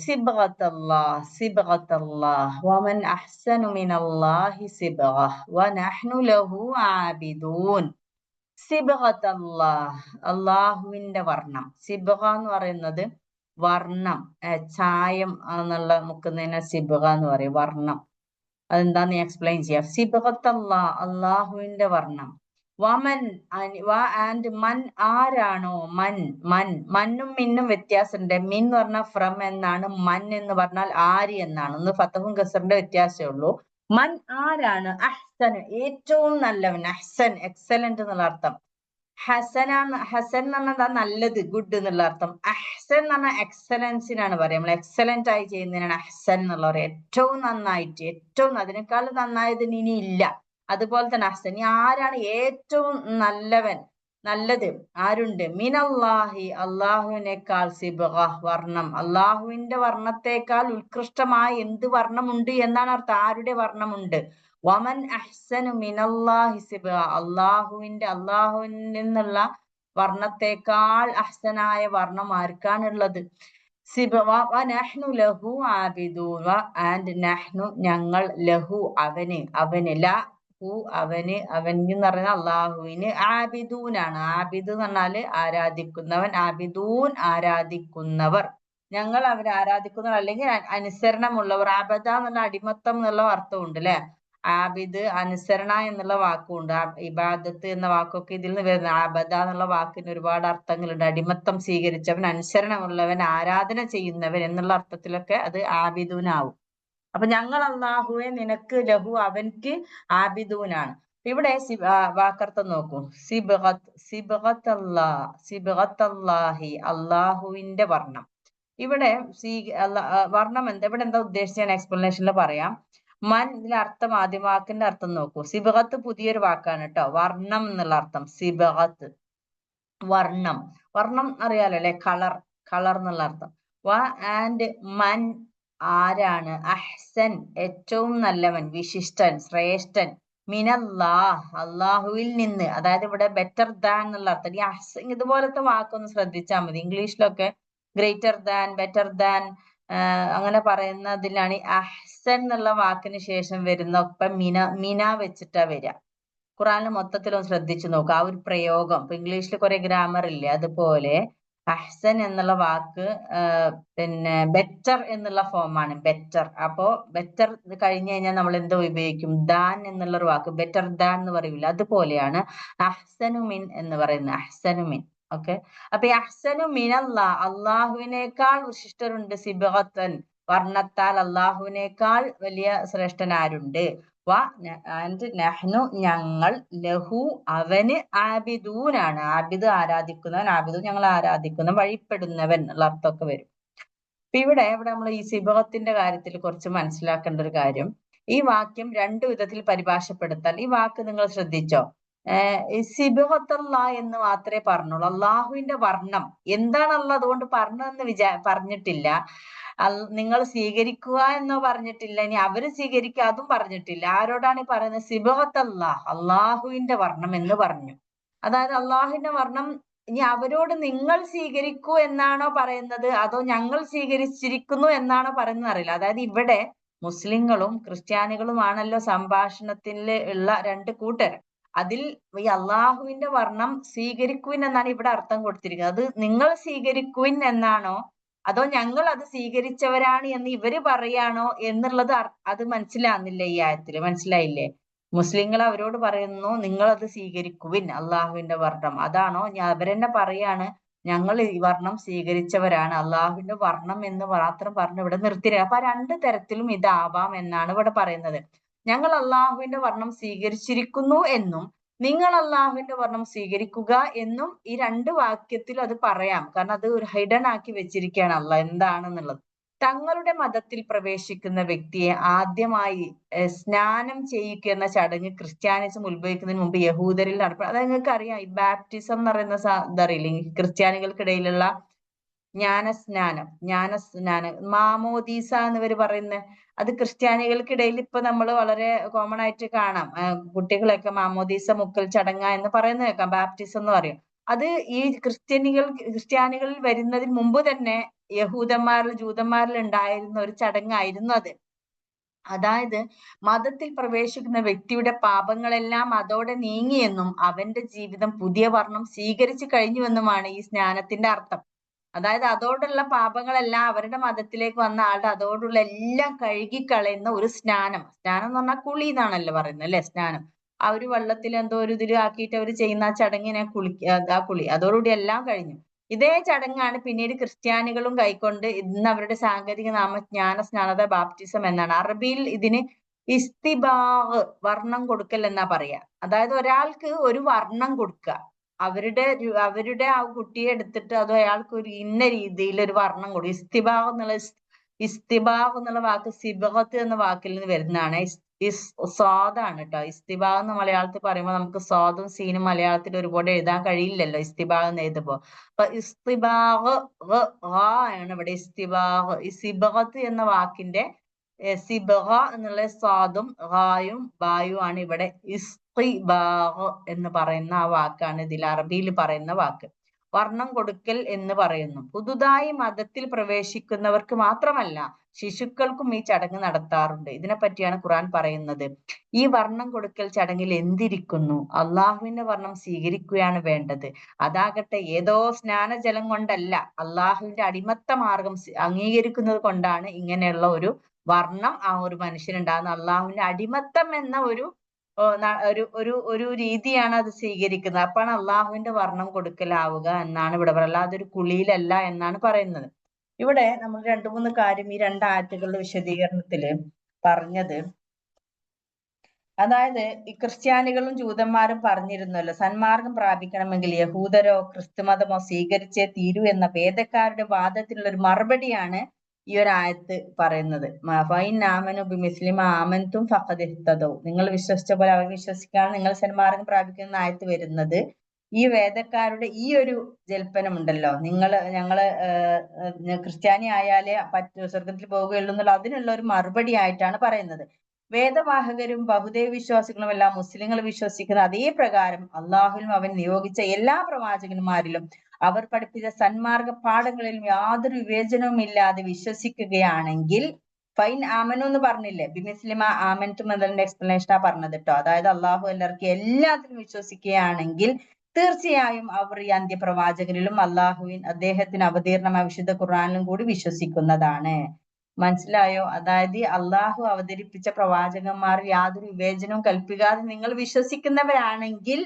സിബ്ഗത്തല്ലാഹ് വമൻ അഹ്സനു മിനല്ലാഹി സിബ്ഗഹ് വനഹ്നു ലഹു ആബിദൂൻ. സിബ്ഗത്തല്ലാഹ്, അള്ളാഹുവിന്റെ വർണ്ണം. സിബ്ഗ എന്ന് പറയുന്നത് വർണ്ണം, ചായം എന്നുള്ള മുക്കുന്നതിനെ സിബ്ഗ എന്ന് പറയും, വർണ്ണം. അതെന്താന്ന് എക്സ്പ്ലെയിൻ ചെയ്യാം. സിബ്ഗത്തല്ലാഹ്, അള്ളാഹുവിന്റെ വർണ്ണം. വമൻ, ആൻഡ് മൻ, ആരാണോ, മന്നും മിന്നും വ്യത്യാസമുണ്ട്. മിൻ എന്ന് പറഞ്ഞാൽ ഫ്രം എന്നാണ്, മൻ എന്ന് പറഞ്ഞാൽ ആര് എന്നാണ്. ഒന്ന് ഫത്തഹും കസറിന്റെ വ്യത്യാസമേ ഉള്ളൂ. മൻ, ആരാണ്, അഹ്സൻ, ഏറ്റവും നല്ലവൻ. അഹ്സൻ, എക്സലന്റ് എന്നുള്ള അർത്ഥം. ഹസൻ എന്ന് പറഞ്ഞാൽ നല്ലത്, ഗുഡ് എന്നുള്ള അർത്ഥം. അഹ്സൻ എന്ന് പറഞ്ഞാൽ എക്സലൻസിനാണ് പറയാം. നമ്മൾ എക്സലന്റ് ആയി ചെയ്യുന്നതിനാണ് അഹ്സൻ എന്നുള്ള പറയാം. ഏറ്റവും നന്നായിട്ട്, ഏറ്റവും, അതിനേക്കാൾ നന്നായത് ഇനി ഇല്ല. അതുപോലെ തന്നെ അഹ്സൻ. ഇനി ആരാണ് ഏറ്റവും നല്ലവൻ, നല്ലത് ആരുണ്ട്? മിനല്ലാഹി, അള്ളാഹുവിനേക്കാൾ, സിബ്ഗ, വർണ്ണം. അള്ളാഹുവിന്റെ വർണ്ണത്തെക്കാൾ ഉത്കൃഷ്ടമായ എന്ത് വർണ്ണമുണ്ട് എന്നാണ് അർത്ഥം. ആരുടെ വർണ്ണമുണ്ട്? വമൻ അഹ്സനു മിനല്ലാഹി സിബ്ഗ, അള്ളാഹുവിൽ നിന്നുള്ള വർണ്ണത്തെക്കാൾ അഹ്സനായ വർണ്ണം ആർക്കാണുള്ളത്? നഹ്നു ലഹു ആബിദൂൻ, ആൻഡ് നഹ്നു, ഞങ്ങൾ, ലഹു, അവന് ഹു, അവന് എന്ന് പറയുന്ന അള്ളാഹുവിന്, ആബിദൂനാണ്. ആബിദ് എന്ന് പറഞ്ഞാല് ആരാധിക്കുന്നവൻ, ആബിദൂൻ ആരാധിക്കുന്നവർ. ഞങ്ങൾ അവരെ ആരാധിക്കുന്നവർ, അല്ലെങ്കിൽ അനുസരണമുള്ളവർ. ആബദ എന്നുള്ള അടിമത്തം എന്നുള്ള അർത്ഥമുണ്ട് അല്ലെ. ആബിദ്, അനുസരണ എന്നുള്ള വാക്കുണ്ട്. ഇബാദത്ത് എന്ന വാക്കൊക്കെ ഇതിൽ നിന്ന് വരുന്നത്. ആബദ എന്നുള്ള വാക്കിന് ഒരുപാട് അർത്ഥങ്ങളുണ്ട്. അടിമത്തം സ്വീകരിച്ചവൻ, അനുസരണമുള്ളവൻ, ആരാധന ചെയ്യുന്നവൻ എന്നുള്ള അർത്ഥത്തിലൊക്കെ അത് ആബിദൂനാവും. അപ്പൊ ഞങ്ങൾ അള്ളാഹുവെ നിനക്ക്, ലഹു, അവൻക്ക് ആബിദൂനാണ്. ഇവിടെ വാക്കർത്ഥം നോക്കൂ. സിബ്ഗത്തല്ലാഹി, അള്ളാഹുവിന്റെ വർണ്ണം. ഇവിടെ വർണ്ണം എന്താ, ഇവിടെ എന്താ ഉദ്ദേശിച്ച എക്സ്പ്ലനേഷനിൽ പറയാം. മൻ, ഇതിന്റെ അർത്ഥം, ആദ്യ വാക്കിന്റെ അർത്ഥം നോക്കൂ. സിബ്ഗത്ത് പുതിയൊരു വാക്കാണ് കേട്ടോ. വർണ്ണം എന്നുള്ള അർത്ഥം. സിബ്ഗത്ത്, വർണ്ണം. വർണ്ണം അറിയാലോ അല്ലെ, കളർ എന്നുള്ള അർത്ഥം. ആൻഡ് മൻ, ആരാണ്, അഹ്സൻ, ഏറ്റവും നല്ലവൻ, വിശിഷ്ടൻ, ശ്രേഷ്ഠൻ, മിനല്ലാഹ്, അള്ളാഹുവിൽ നിന്ന്. അതായത് ഇവിടെ ബെറ്റർ ദാൻ എന്നുള്ള അർത്ഥം. ഈ അഹ്സൻ ഇതുപോലത്തെ വാക്കൊന്ന് ശ്രദ്ധിച്ചാൽ മതി. ഇംഗ്ലീഷിലൊക്കെ ഗ്രേറ്റർ ദാൻ, ബെറ്റർ ദാൻ അങ്ങനെ പറയുന്നതിലാണ് അഹ്സൻ എന്നുള്ള വാക്കിന് ശേഷം വരുന്ന ഒപ്പം മിന വെച്ചിട്ടാ വരിക. ഖുറാനിൽ മൊത്തത്തിലൊന്ന് ശ്രദ്ധിച്ചു നോക്കുക ആ ഒരു പ്രയോഗം. ഇപ്പൊ ഇംഗ്ലീഷിൽ കുറെ ഗ്രാമർ ഇല്ലേ, അതുപോലെ അഹ്സൻ എന്നുള്ള വാക്ക് പിന്നെ ബെറ്റർ എന്നുള്ള ഫോമാണ്. ബെറ്റർ. അപ്പോ ബെറ്റർ കഴിഞ്ഞു കഴിഞ്ഞാൽ നമ്മൾ എന്തോ ഉപയോഗിക്കും? ദാൻ എന്നുള്ള ഒരു വാക്ക്, ബെറ്റർ ദാൻ എന്ന് പറയൂല, അതുപോലെയാണ് അഹ്സനുമിൻ എന്ന് പറയുന്നത്. അഹ്സനുമിൻ. ഓക്കെ. അപ്പൊ ഈ അഹ്സനു മിനല്ലാ, അള്ളാഹുവിനേക്കാൾ വിശിഷ്ടരുണ്ട്. സിബ്ഗത്തൻ, വർണ്ണത്താൽ അള്ളാഹുവിനേക്കാൾ വലിയ ശ്രേഷ്ഠൻ ആരുണ്ട്? ആൻഡ് നഹ്നു, ഞങ്ങൾ, ലഹു, അവന്, ആബിദൂനാണ്. ആബിദ് ആരാധിക്കുന്നവൻ, ആബിദു ഞങ്ങൾ ആരാധിക്കുന്ന, വഴിപ്പെടുന്നവൻ എന്നുള്ള അർത്ഥമൊക്കെ വരും. അപ്പൊ ഇവിടെ നമ്മൾ ഈ സിബ്ഗത്തിന്റെ കാര്യത്തിൽ കുറച്ച് മനസ്സിലാക്കേണ്ട ഒരു കാര്യം, ഈ വാക്യം രണ്ടു വിധത്തിൽ പരിഭാഷപ്പെടുത്താൻ. ഈ വാക്ക് നിങ്ങൾ ശ്രദ്ധിച്ചോ? സിബ്ഗത്തല്ലാ എന്ന് മാത്രമേ പറഞ്ഞുള്ളൂ. അള്ളാഹുവിന്റെ വർണ്ണം എന്താണല്ലോ അതുകൊണ്ട് പറഞ്ഞതെന്ന് പറഞ്ഞിട്ടില്ല. നിങ്ങൾ സ്വീകരിക്കുക എന്നോ പറഞ്ഞിട്ടില്ല. ഇനി അവര് സ്വീകരിക്കുക അതും പറഞ്ഞിട്ടില്ല. ആരോടാണ് ഈ പറയുന്നത്? സിബ്ഗത്തല്ലാഹ്, അള്ളാഹുവിന്റെ വർണ്ണം എന്ന് പറഞ്ഞു. അതായത് അള്ളാഹുവിന്റെ വർണ്ണം ഇനി അവരോട് നിങ്ങൾ സ്വീകരിക്കൂ എന്നാണോ പറയുന്നത്, അതോ ഞങ്ങൾ സ്വീകരിച്ചിരിക്കുന്നു എന്നാണോ പറയുന്നത് അറിയില്ല. അതായത് ഇവിടെ മുസ്ലിങ്ങളും ക്രിസ്ത്യാനികളുമാണല്ലോ സംഭാഷണത്തിൽ ഉള്ള രണ്ട് കൂട്ടർ. അതിൽ ഈ അള്ളാഹുവിന്റെ വർണ്ണം സ്വീകരിക്കുവിൻ എന്നാണ് ഇവിടെ അർത്ഥം കൊടുത്തിരിക്കുന്നത്. അത് നിങ്ങൾ സ്വീകരിക്കുവിൻ എന്നാണോ അതോ ഞങ്ങൾ അത് സ്വീകരിച്ചവരാണ് എന്ന് ഇവര് പറയാണോ എന്നുള്ളത് അത് മനസ്സിലാകുന്നില്ല ഈ ആയത്തില്. മനസ്സിലായില്ലേ? മുസ്ലിങ്ങൾ അവരോട് പറയുന്നു നിങ്ങൾ അത് സ്വീകരിക്കുവിൻ അള്ളാഹുവിന്റെ വർണ്ണം. അതാണോ? അവരെന്നെ പറയാണ് ഞങ്ങൾ ഈ വർണ്ണം സ്വീകരിച്ചവരാണ്, അള്ളാഹുവിന്റെ വർണ്ണം എന്ന് മാത്രം പറഞ്ഞ് ഇവിടെ നിർത്തിയില്ല. അപ്പൊ രണ്ട് തരത്തിലും ഇതാവാം എന്നാണ് ഇവിടെ പറയുന്നത്. ഞങ്ങൾ അള്ളാഹുവിന്റെ വർണ്ണം സ്വീകരിച്ചിരിക്കുന്നു എന്നും നിങ്ങൾ അള്ളാഹുവിന്റെ വർണ്ണം സ്വീകരിക്കുക എന്നും ഈ രണ്ട് വാക്യത്തിൽ അത് പറയാം. കാരണം അത് ഒരു ഹിഡൻ ആക്കി വെച്ചിരിക്കുകയാണ് അള്ളാഹ് എന്താണെന്നുള്ളത്. തങ്ങളുടെ മതത്തിൽ പ്രവേശിക്കുന്ന വ്യക്തിയെ ആദ്യമായി സ്നാനം ചെയ്യിക്കുക എന്ന ചടങ്ങ് ക്രിസ്ത്യാനിസം ഉത്ഭവിക്കുന്നതിന് മുമ്പ് യഹൂദരിൽ നടപ്പ അത് നിങ്ങൾക്ക് അറിയാം. ഈ ബാപ്റ്റിസം എന്ന് പറയുന്ന ഇതറിയില്ലേ ക്രിസ്ത്യാനികൾക്കിടയിലുള്ള ജ്ഞാനസ്നാനം മാമോദീസ എന്നിവര് പറയുന്നത്. അത് ക്രിസ്ത്യാനികൾക്കിടയിൽ ഇപ്പൊ നമ്മൾ വളരെ കോമൺ ആയിട്ട് കാണാം. കുട്ടികളൊക്കെ മാമോദീസ മുക്കൽ ചടങ്ങ എന്ന് പറയുന്നത് കേൾക്കാം. ബാപ്റ്റിസം എന്ന് പറയും. അത് ഈ ക്രിസ്ത്യാനികളിൽ വരുന്നതിന് മുമ്പ് തന്നെ ജൂതന്മാരിൽ ഉണ്ടായിരുന്ന ഒരു ചടങ്ങായിരുന്നു അത്. അതായത് മതത്തിൽ പ്രവേശിക്കുന്ന വ്യക്തിയുടെ പാപങ്ങളെല്ലാം അതോടെ നീങ്ങിയെന്നും അവന്റെ ജീവിതം പുതിയ വർണ്ണം സ്വീകരിച്ചു കഴിഞ്ഞുവെന്നുമാണ് ഈ സ്നാനത്തിന്റെ അർത്ഥം. അതായത് അതോടുള്ള പാപങ്ങളെല്ലാം അവരുടെ മതത്തിലേക്ക് വന്ന ആളുടെ അതോടുള്ള എല്ലാം കഴുകിക്കളയുന്ന ഒരു സ്നാനം. സ്നാനം എന്ന് പറഞ്ഞാൽ കുളി എന്നാണല്ലോ പറയുന്നത് അല്ലെ? സ്നാനം ആ ഒരു വെള്ളത്തിൽ എന്തോ ഒരു ഇതിൽ ആക്കിയിട്ട് അവർ ചെയ്യുന്ന ആ ചടങ്ങിനെ ആ കുളി അതോടുകൂടി എല്ലാം കഴിഞ്ഞു. ഇതേ ചടങ്ങാണ് പിന്നീട് ക്രിസ്ത്യാനികളും കൈക്കൊണ്ട് ഇന്ന് അവരുടെ സാങ്കേതിക നാമം സ്നാനത ബാപ്റ്റിസം എന്നാണ്. അറബിയിൽ ഇതിന് ഇസ്തിബാഹ് വർണ്ണം കൊടുക്കൽ എന്നാ പറയാ. അതായത് ഒരാൾക്ക് ഒരു വർണ്ണം കൊടുക്കുക. അവരുടെ ആ കുട്ടിയെ എടുത്തിട്ട് അത് അയാൾക്ക് ഒരു ഇന്ന രീതിയിൽ ഒരു വർണ്ണം കൊടുക്കും. ഇസ്തിബാഹ് എന്നുള്ള വാക്ക് സിബഹത്ത് എന്ന വാക്കിൽ നിന്ന് വരുന്നതാണ്. സ്വാദാണ് കേട്ടോ. ഇസ്തിബാഹ് എന്ന് മലയാളത്തിൽ പറയുമ്പോൾ നമുക്ക് സ്വാദും സീനും മലയാളത്തിൽ ഒരുപാട് എഴുതാൻ കഴിയില്ലല്ലോ ഇസ്തിബാഹ് എന്ന് എഴുതുമ്പോ. അപ്പൊ ഇസ്തിബാഹ് ആണ് ഇവിടെ ഇസ്തിബാഹ്. ഈ സിബഹത്ത് എന്ന വാക്കിന്റെ സിബഹ എന്നുള്ള സ്വാദും ഹായും ബായും ആണ് ഇവിടെ. ഇസ്തിബാഹ് എന്ന് പറയുന്ന ആ വാക്കാണ് ഇതിൽ അറബിയിൽ പറയുന്ന വാക്ക്. വർണ്ണം കൊടുക്കൽ എന്ന് പറയുന്നു. പുതുതായി മതത്തിൽ പ്രവേശിക്കുന്നവർക്ക് മാത്രമല്ല ശിശുക്കൾക്കും ഈ ചടങ്ങ് നടത്താറുണ്ട്. ഇതിനെപ്പറ്റിയാണ് ഖുർആൻ പറയുന്നത്. ഈ വർണ്ണം കൊടുക്കൽ ചടങ്ങിൽ എന്തിരിക്കുന്നു? അള്ളാഹുവിന്റെ വർണ്ണം സ്വീകരിക്കുകയാണ് വേണ്ടത്. അതാകട്ടെ ഏതോ സ്നാനജലം കൊണ്ടല്ല, അള്ളാഹുവിന്റെ അടിമത്ത മാർഗം അംഗീകരിക്കുന്നത് കൊണ്ടാണ് ഇങ്ങനെയുള്ള ഒരു വർണ്ണം ആ ഒരു മനുഷ്യനുണ്ടാകുന്ന. അള്ളാഹുവിന്റെ അടിമത്തം എന്ന ഒരു ഒരു രീതിയാണ് അത് സ്വീകരിക്കുന്നത്. അപ്പാണ് അള്ളാഹുവിന്റെ വർണ്ണം കൊടുക്കലാവുക എന്നാണ് ഇവിടെ പറയുന്നത്. അല്ലാതെ ഒരു കുളിയിലല്ല എന്നാണ് പറയുന്നത്. ഇവിടെ നമ്മൾ രണ്ടു മൂന്ന് കാര്യം ഈ രണ്ടായത്തുകളുടെ വിശദീകരണത്തില് പറഞ്ഞത്, അതായത് ഈ ക്രിസ്ത്യാനികളും ജൂതന്മാരും പറഞ്ഞിരുന്നല്ലോ സന്മാർഗം പ്രാപിക്കണമെങ്കിൽ യഹൂദരോ ക്രിസ്തുമതമോ സ്വീകരിച്ചേ തീരൂ എന്ന വേദക്കാരുടെ വാദത്തിനുള്ള ഒരു മറുപടിയാണ് ഈ ഒരു ആയത്ത് പറയുന്നത്. നിങ്ങൾ വിശ്വസിച്ച പോലെ അവർ വിശ്വസിക്കാണ് നിങ്ങൾ സന്മാർഗം പ്രാപിക്കുന്ന ആയത്ത് വരുന്നത്. ഈ വേദക്കാരുടെ ഈ ഒരു ജൽപ്പനമുണ്ടല്ലോ, ഞങ്ങള് ക്രിസ്ത്യാനി ആയാലേ സ്വർഗത്തിൽ പോവുകയുള്ളൂ എന്നുള്ള അതിനുള്ള ഒരു മറുപടി ആയിട്ടാണ് പറയുന്നത്. വേദവാഹകരും ബഹുദൈവ വിശ്വാസികളും എല്ലാം മുസ്ലിങ്ങൾ വിശ്വസിക്കുന്ന അതേ പ്രകാരം അള്ളാഹുലും അവൻ നിയോഗിച്ച എല്ലാ പ്രവാചകന്മാരിലും അവർ പഠിപ്പിച്ച സന്മാർഗ പാഠങ്ങളിലും യാതൊരു വിവേചനവും ഇല്ലാതെ വിശ്വസിക്കുകയാണെങ്കിൽ ഫൈൻ ആമനു എന്ന് പറഞ്ഞില്ലേ, ബിമിസ്ലിമ ആമൻതും എന്നതിന്റെ എക്സ്പ്ലനേഷനാ പറഞ്ഞത് കേട്ടോ. അതായത് അള്ളാഹു എല്ലാവർക്കും എല്ലാത്തിലും വിശ്വസിക്കുകയാണെങ്കിൽ തീർച്ചയായും അവർ ഈ അന്ത്യപ്രവാചകനിലും അദ്ദേഹത്തിന് അവതീർണമായ വിശുദ്ധ ഖുർആനിലും കൂടി വിശ്വസിക്കുന്നതാണ്. മനസ്സിലായോ? അതായത് അള്ളാഹു അവതരിപ്പിച്ച പ്രവാചകന്മാരിൽ യാതൊരു വിവേചനവും കൽപ്പിക്കാതെ നിങ്ങൾ വിശ്വസിക്കുന്നവരാണെങ്കിൽ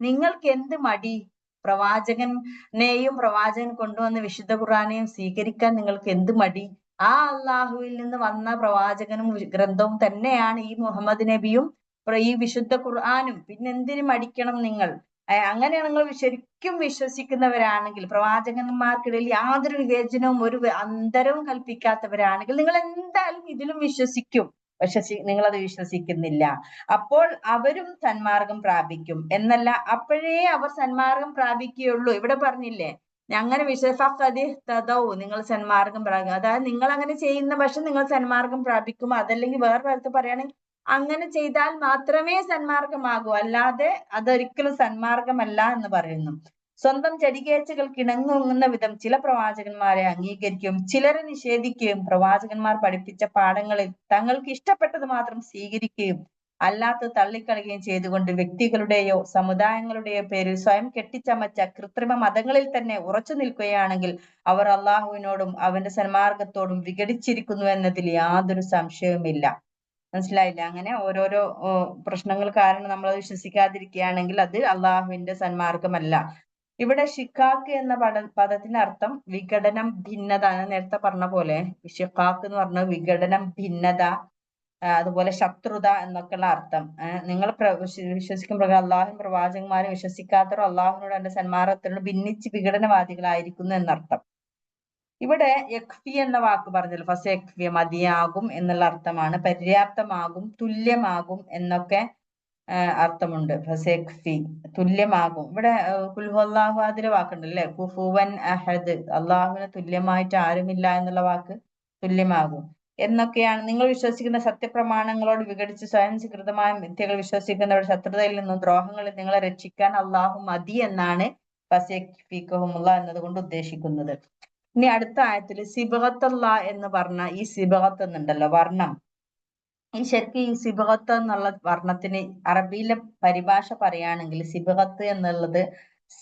നിങ്ങൾക്ക് എന്ത് മടി? പ്രവാചകൻ കൊണ്ടുവന്ന വിശുദ്ധ ഖുർആനെയും സ്വീകരിക്കാൻ നിങ്ങൾക്ക് എന്ത് മടി? ആ അള്ളാഹുവിൽ നിന്ന് വന്ന പ്രവാചകനും ഗ്രന്ഥവും തന്നെയാണ് ഈ മുഹമ്മദ് നബിയും ഈ വിശുദ്ധ ഖുർആനും. പിന്നെ എന്തിനു മടിക്കണം നിങ്ങൾ? അങ്ങനെ നിങ്ങൾ ശരിക്കും വിശ്വസിക്കുന്നവരാണെങ്കിൽ, പ്രവാചകന്മാർക്കിടയിൽ യാതൊരു വിവേചനവും ഒരു അന്തരവും കൽപ്പിക്കാത്തവരാണെങ്കിൽ നിങ്ങൾ എന്തായാലും ഇതിലും വിശ്വസിക്കും. പക്ഷെ നിങ്ങൾ അത് വിശ്വസിക്കുന്നില്ല. അപ്പോൾ അവരും സന്മാർഗം പ്രാപിക്കും എന്നല്ല, അപ്പോഴേ അവർ സന്മാർഗം പ്രാപിക്കുകയുള്ളൂ. ഇവിടെ പറഞ്ഞില്ലേ അങ്ങനെ നിങ്ങൾ സന്മാർഗം പ്രാപിക്കും. അതായത് നിങ്ങൾ അങ്ങനെ ചെയ്യുന്ന പക്ഷെ നിങ്ങൾ സന്മാർഗം പ്രാപിക്കും. അതല്ലെങ്കിൽ വേറെ തരത്തിൽ പറയുകയാണെങ്കിൽ അങ്ങനെ ചെയ്താൽ മാത്രമേ സന്മാർഗമാകൂ, അല്ലാതെ അതൊരിക്കലും സന്മാർഗമല്ല എന്ന് പറയുന്നു. സ്വന്തം ചടികേച്ചകൾക്ക് ഇണങ്ങുന്ന വിധം ചില പ്രവാചകന്മാരെ അംഗീകരിക്കുകയും ചിലരെ നിഷേധിക്കുകയും പ്രവാചകന്മാർ പഠിപ്പിച്ച പാഠങ്ങളിൽ തങ്ങൾക്ക് ഇഷ്ടപ്പെട്ടത് മാത്രം സ്വീകരിക്കുകയും അല്ലാത്ത തള്ളിക്കളയുകയും ചെയ്തുകൊണ്ട് വ്യക്തികളുടെയോ സമുദായങ്ങളുടെയോ പേരിൽ സ്വയം കെട്ടിച്ചമച്ച കൃത്രിമ മതങ്ങളിൽ തന്നെ ഉറച്ചു നിൽക്കുകയാണെങ്കിൽ അവർ അള്ളാഹുവിനോടും അവന്റെ സന്മാർഗത്തോടും വിഘടിച്ചിരിക്കുന്നു എന്നതിൽ യാതൊരു സംശയവുമില്ല. മനസ്സിലായില്ല? അങ്ങനെ ഓരോരോ പ്രശ്നങ്ങൾ കാരണം നമ്മൾ വിശ്വസിക്കാതിരിക്കുകയാണെങ്കിൽ അത് അള്ളാഹുവിന്റെ സന്മാർഗമല്ല. ഇവിടെ ഷിക്കാക്ക് എന്ന പദത്തിന്റെ അർത്ഥം വിഘടനം, ഭിന്നത. ഞാൻ നേരത്തെ പറഞ്ഞ പോലെ ഷിക്കാക്ക് എന്ന് പറഞ്ഞ വിഘടനം, ഭിന്നത, അതുപോലെ ശത്രുത എന്നൊക്കെയുള്ള അർത്ഥം. നിങ്ങൾ വിശ്വസിക്കുമ്പോൾ അള്ളാഹും പ്രവാചകന്മാരും വിശ്വസിക്കാത്തവർ അള്ളാഹുവിനോട് എന്റെ സന്മാർഗത്തിനോട് ഭിന്നിച്ച് വിഘടനവാദികളായിരിക്കുന്നു എന്നർത്ഥം. ഇവിടെ യക്ഫി എന്ന വാക്ക് പറഞ്ഞല്ലോ, ഫസയക്ഫിയ, മതിയാകും എന്നുള്ള അർത്ഥമാണ്. പര്യാപ്തമാകും, തുല്യമാകും എന്നൊക്കെ അർത്ഥമുണ്ട്. ഫസയക്ഫി, തുല്യമാകും. ഇവിടെ കുൽഹുവല്ലാഹു അഹാദിലെ വാക്കുണ്ടല്ലേ, കുഫുവൻ അഹദ്, അള്ളാഹുവിന് തുല്യമായിട്ട് ആരുമില്ല എന്നുള്ള വാക്ക്, തുല്യമാകും എന്നൊക്കെയാണ്. നിങ്ങൾ വിശ്വസിക്കുന്ന സത്യപ്രമാണങ്ങളോട് വിഘടിച്ച് സ്വയം സ്വീകൃതമായ മിഥ്യകൾ വിശ്വസിക്കുന്നവരുടെ ശത്രുതയിൽ നിന്നും ദ്രോഹങ്ങളിൽ നിങ്ങളെ രക്ഷിക്കാൻ അള്ളാഹു മതി എന്നാണ് ഫസയക്ഫിക്കഹുമുള്ള എന്നതുകൊണ്ട് ഉദ്ദേശിക്കുന്നത്. ഇനി അടുത്ത ആയത്തിൽ സിബഗത്തല്ലാ എന്ന് പറഞ്ഞ ഈ സിബഗത്ത് എന്നുണ്ടല്ലോ, വർണ്ണം. ഈ ശരിക്കും ഈ സിബഗത്ത് എന്നുള്ള വർണ്ണത്തിന് അറബിയിലെ പരിഭാഷ പറയുകയാണെങ്കിൽ സിബഗത്ത് എന്നുള്ളത്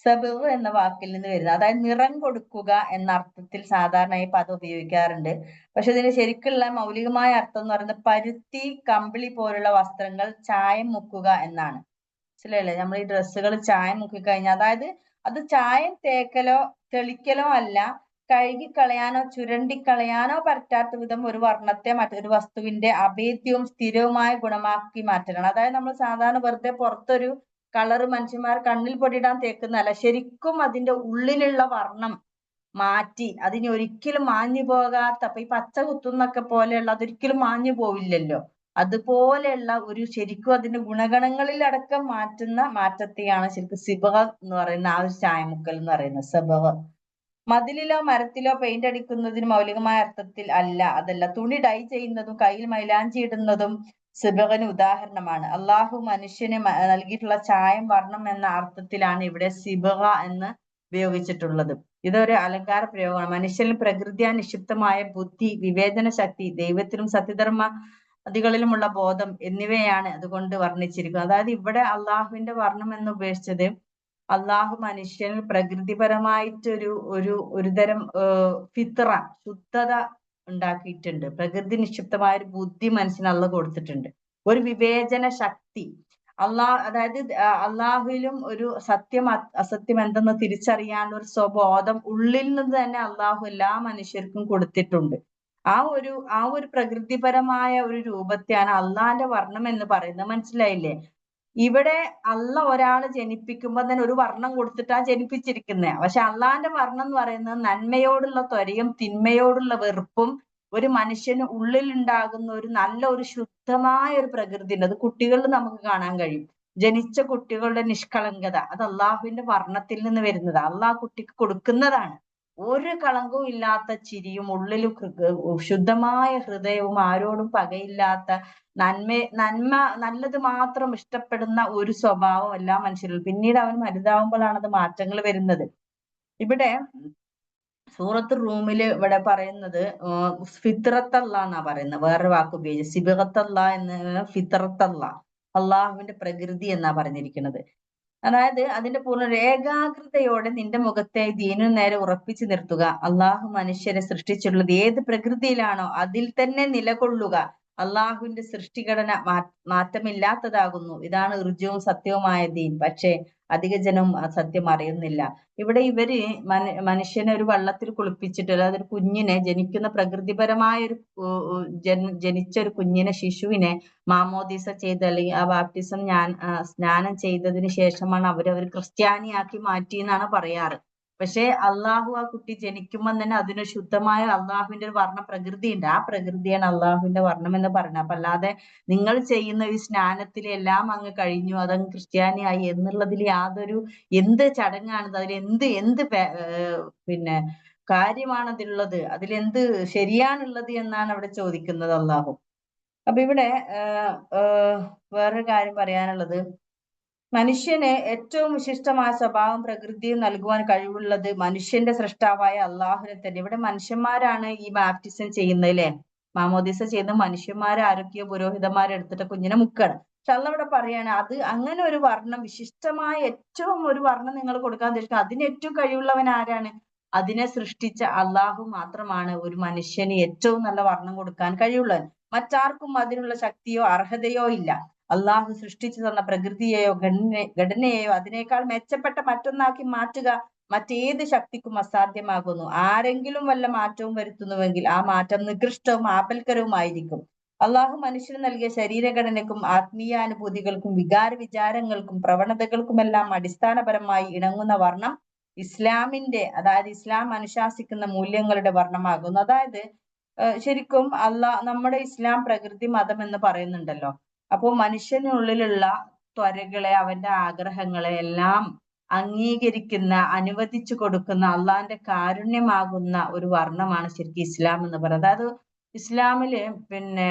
സബ് എന്ന വാക്കിൽ നിന്ന് വരുന്നത്, അതായത് നിറം കൊടുക്കുക എന്ന അർത്ഥത്തിൽ സാധാരണ ഈ പദം ഉപയോഗിക്കാറുണ്ട്. പക്ഷെ ഇതിന് ശരിക്കുള്ള മൗലികമായ അർത്ഥം എന്ന് പറയുന്നത് പരുത്തി, കമ്പിളി പോലുള്ള വസ്ത്രങ്ങൾ ചായം മുക്കുക എന്നാണ്. മനസ്സിലായില്ലേ? നമ്മൾ ഈ ഡ്രസ്സുകൾ ചായം മുക്കി കഴിഞ്ഞാൽ, അതായത് അത് ചായം തേക്കലോ തെളിക്കലോ അല്ല, കഴുകിക്കളയാനോ ചുരണ്ടിക്കളയാനോ പറ്റാത്ത വിധം ഒരു വർണ്ണത്തെ മറ്റൊരു വസ്തുവിന്റെ അഭേദ്യവും സ്ഥിരവുമായ ഗുണമാക്കി മാറ്റണം. അതായത് നമ്മൾ സാധാരണ വെറുതെ പുറത്തൊരു കളറ് മനുഷ്യന്മാർ കണ്ണിൽ പൊടിയിടാൻ തേക്കുന്നതല്ല, ശരിക്കും അതിന്റെ ഉള്ളിലുള്ള വർണ്ണം മാറ്റി അതിന് ഒരിക്കലും മാഞ്ഞു പോകാത്ത, അപ്പൊ ഈ പച്ച കുത്തുന്നൊക്കെ പോലെയുള്ള അതൊരിക്കലും മാഞ്ഞു പോവില്ലല്ലോ, അതുപോലെയുള്ള ഒരു ശരിക്കും അതിന്റെ ഗുണഗണങ്ങളിൽ അടക്കം മാറ്റുന്ന മാറ്റത്തെയാണ് ശരിക്കും സിബഹ എന്ന് പറയുന്ന ആ ഒരു ചായമുക്കൽ എന്ന് പറയുന്നത്. സിബഹ മതിലിലോ മരത്തിലോ പെയിന്റ് അടിക്കുന്നതിന് മൗലികമായ അർത്ഥത്തിൽ അല്ല, അതല്ല. തുണി ഡൈ ചെയ്യുന്നതും കയ്യിൽ മൈലാഞ്ചി ഇടുന്നതും സിബഹന് ഉദാഹരണമാണ്. അള്ളാഹു മനുഷ്യന് നൽകിയിട്ടുള്ള ചായം, വർണ്ണം എന്ന അർത്ഥത്തിലാണ് ഇവിടെ സിബഹ എന്ന് ഉപയോഗിച്ചിട്ടുള്ളത്. ഇതൊരു അലങ്കാര പ്രയോഗമാണ്. മനുഷ്യനിൽ പ്രകൃത്യാ നിക്ഷിപ്തമായ ബുദ്ധി, വിവേചന ശക്തി, ദൈവത്തിലും സത്യധർമ്മദികളിലുമുള്ള ബോധം എന്നിവയാണ് അതുകൊണ്ട് വർണ്ണിച്ചിരിക്കുന്നത്. അതായത് ഇവിടെ അള്ളാഹുവിന്റെ വർണ്ണം എന്ന് ഉപേക്ഷിച്ചത് അള്ളാഹു മനുഷ്യനിൽ പ്രകൃതിപരമായിട്ടൊരു ഒരു തരം ഫിത്ര, ശുദ്ധത ഉണ്ടാക്കിയിട്ടുണ്ട്. പ്രകൃതി നിക്ഷിപ്തമായ ഒരു ബുദ്ധി മനുഷ്യന് അള്ളാഹ് കൊടുത്തിട്ടുണ്ട്, ഒരു വിവേചന ശക്തി. അതായത് അള്ളാഹുവിലും ഒരു സത്യം അസത്യം എന്തെന്ന് തിരിച്ചറിയാനുള്ള ഒരു സ്വബോധം ഉള്ളിൽ നിന്ന് തന്നെ അള്ളാഹു എല്ലാ മനുഷ്യർക്കും കൊടുത്തിട്ടുണ്ട്. ആ ഒരു പ്രകൃതിപരമായ ഒരു രൂപത്തെയാണ് അള്ളാഹിന്റെ വർണ്ണം എന്ന് പറയുന്നത്. മനസ്സിലായില്ലേ? ഇവിടെ ഒരാള് ജനിപ്പിക്കുമ്പോൾ തന്നെ ഒരു വർണ്ണം കൊടുത്തിട്ടാ ജനിപ്പിച്ചിരിക്കുന്നത്. പക്ഷെ അള്ളാഹിന്റെ വർണ്ണം എന്ന് പറയുന്നത് നന്മയോടുള്ള ത്വരയും തിന്മയോടുള്ള വെറുപ്പും ഒരു മനുഷ്യന് ഉള്ളിൽ ഉണ്ടാകുന്ന ഒരു ശുദ്ധമായ ഒരു പ്രകൃതി ഉണ്ട്. അത് കുട്ടികളിൽ നമുക്ക് കാണാൻ കഴിയും. ജനിച്ച കുട്ടികളുടെ നിഷ്കളങ്കത, അത് അള്ളാഹുവിന്റെ വർണ്ണത്തിൽ നിന്ന് വരുന്നത്, അള്ളാഹ് കുട്ടിക്ക് കൊടുക്കുന്നതാണ്. ഒരു കളങ്കവും ഇല്ലാത്ത ചിരിയും, ഉള്ളിൽ ശുദ്ധമായ ഹൃദയവും, ആരോടും പകയില്ലാത്ത നല്ലത് മാത്രം ഇഷ്ടപ്പെടുന്ന ഒരു സ്വഭാവം എല്ലാ മനുഷ്യരിലും. പിന്നീട് അവൻ വലുതാവുമ്പോഴാണ് അത് മാറ്റങ്ങൾ വരുന്നത്. ഇവിടെ സൂറത്ത് റൂമില് ഇവിടെ പറയുന്നത് ഫിത്രത്തല്ല എന്നാ പറയുന്നത്, വേറൊരു വാക്ക് ഉപയോഗിച്ച് സിബിഗത്തല്ല എന്ന്, ഫിത്രത്തല്ല, അള്ളാഹുവിന്റെ പ്രകൃതി എന്നാ പറഞ്ഞിരിക്കുന്നത്. അതായത് അതിന്റെ പൂർണ്ണ ഏകാഗ്രതയോടെ നിന്റെ മുഖത്തെ ദീനു നേരെ ഉറപ്പിച്ചു നിർത്തുക. അള്ളാഹു മനുഷ്യരെ സൃഷ്ടിച്ചിട്ടുള്ളത് ഏത് പ്രകൃതിയിലാണോ അതിൽ തന്നെ നിലകൊള്ളുക. അള്ളാഹുവിന്റെ സൃഷ്ടിഘടന മാറ്റമില്ലാത്തതാകുന്നു. ഇതാണ് ഋജുവും സത്യവുമായ ദീൻ. പക്ഷേ അധിക ജനവും ആ സത്യം അറിയുന്നില്ല. ഇവിടെ ഇവര് മനുഷ്യനെ ഒരു വെള്ളത്തിൽ കുളിപ്പിച്ചിട്ട്, അതായത് ഒരു കുഞ്ഞിനെ, ജനിക്കുന്ന പ്രകൃതിപരമായ ജനിച്ച ഒരു കുഞ്ഞിനെ, ശിശുവിനെ മാമോദീസ ചെയ്ത്, അല്ലെങ്കിൽ ആ ബാപ്റ്റിസം സ്നാനം ചെയ്തതിന് ശേഷമാണ് അവർ ക്രിസ്ത്യാനിയാക്കി മാറ്റി എന്നാണ് പറയാറ്. പക്ഷെ അള്ളാഹു ആ കുട്ടി ജനിക്കുമ്പോൾ തന്നെ അതിന് ശുദ്ധമായ അള്ളാഹുവിന്റെ ഒരു വർണ്ണ പ്രകൃതി ഉണ്ട്. ആ പ്രകൃതിയാണ് അള്ളാഹുവിന്റെ വർണ്ണം എന്ന് പറയുന്നത്. അപ്പൊ അല്ലാതെ നിങ്ങൾ ചെയ്യുന്ന ഈ സ്നാനത്തിൽ എല്ലാം അങ്ങ് കഴിഞ്ഞു, അതങ്ങ് ക്രിസ്ത്യാനിയായി എന്നുള്ളതിൽ എന്ത് ചടങ്ങാണിത്? അതിൽ എന്ത് പിന്നെ കാര്യമാണ് അതിലുള്ളത്? അതിലെന്ത് ശരിയാണുള്ളത് എന്നാണ് അവിടെ ചോദിക്കുന്നത് അള്ളാഹു. അപ്പൊ ഇവിടെ വേറൊരു കാര്യം പറയാനുള്ളത്, മനുഷ്യന് ഏറ്റവും വിശിഷ്ടമായ സ്വഭാവം പ്രകൃതിയും നൽകുവാൻ കഴിവുള്ളത് മനുഷ്യന്റെ സൃഷ്ടാവായ അള്ളാഹുവിനെ തന്നെ. ഇവിടെ മനുഷ്യന്മാരാണ് ഈ ബാപ്റ്റിസം ചെയ്യുന്നത്, അല്ലെ? മാമോദിസ ചെയ്യുന്ന മനുഷ്യന്മാരെ ആരൊക്കെയോ പുരോഹിതന്മാരെടുത്തിട്ട് കുഞ്ഞിനെ മുക്കാണ്. പക്ഷെ അള്ളാഹ് ഇവിടെ പറയാണ് അത് അങ്ങനെ ഒരു വർണ്ണം, വിശിഷ്ടമായ ഏറ്റവും ഒരു വർണ്ണം നിങ്ങൾ കൊടുക്കാൻ ഉദ്ദേശിക്കുന്നത്, അതിന് ഏറ്റവും കഴിവുള്ളവൻ ആരാണ്? അതിനെ സൃഷ്ടിച്ച അള്ളാഹു മാത്രമാണ് ഒരു മനുഷ്യന് ഏറ്റവും നല്ല വർണ്ണം കൊടുക്കാൻ കഴിവുള്ളവൻ. മറ്റാർക്കും അതിനുള്ള ശക്തിയോ അർഹതയോ ഇല്ല. അള്ളാഹു സൃഷ്ടിച്ചു തന്ന പ്രകൃതിയെയോ ഘടനയെയോ അതിനേക്കാൾ മെച്ചപ്പെട്ട മറ്റൊന്നാക്കി മാറ്റുക മറ്റേത് ശക്തിക്കും അസാധ്യമാകുന്നു. ആരെങ്കിലും വല്ല മാറ്റവും വരുത്തുന്നുവെങ്കിൽ ആ മാറ്റം നികൃഷ്ടവും ആപൽക്കരവുമായിരിക്കും. അള്ളാഹു മനുഷ്യന് നൽകിയ ശരീരഘടനയ്ക്കും ആത്മീയാനുഭൂതികൾക്കും വികാര വിചാരങ്ങൾക്കും പ്രവണതകൾക്കുമെല്ലാം അടിസ്ഥാനപരമായി ഇണങ്ങുന്ന വർണ്ണം ഇസ്ലാമിന്റെ, അതായത് ഇസ്ലാം അനുശാസിക്കുന്ന മൂല്യങ്ങളുടെ വർണ്ണമാകുന്നു. അതായത് ശരിക്കും നമ്മുടെ ഇസ്ലാം പ്രകൃതി മതം എന്ന് പറയുന്നുണ്ടല്ലോ. അപ്പോൾ മനുഷ്യനുള്ളിലുള്ള ത്വരകളെ, അവന്റെ ആഗ്രഹങ്ങളെ എല്ലാം അംഗീകരിക്കുന്ന, അനുവദിച്ചു കൊടുക്കുന്ന അള്ളാന്റെ കാരുണ്യമാകുന്ന ഒരു വർണ്ണമാണ് ശരിക്കും ഇസ്ലാം എന്ന് പറയുന്നത്. അതായത് ഇസ്ലാമില് പിന്നെ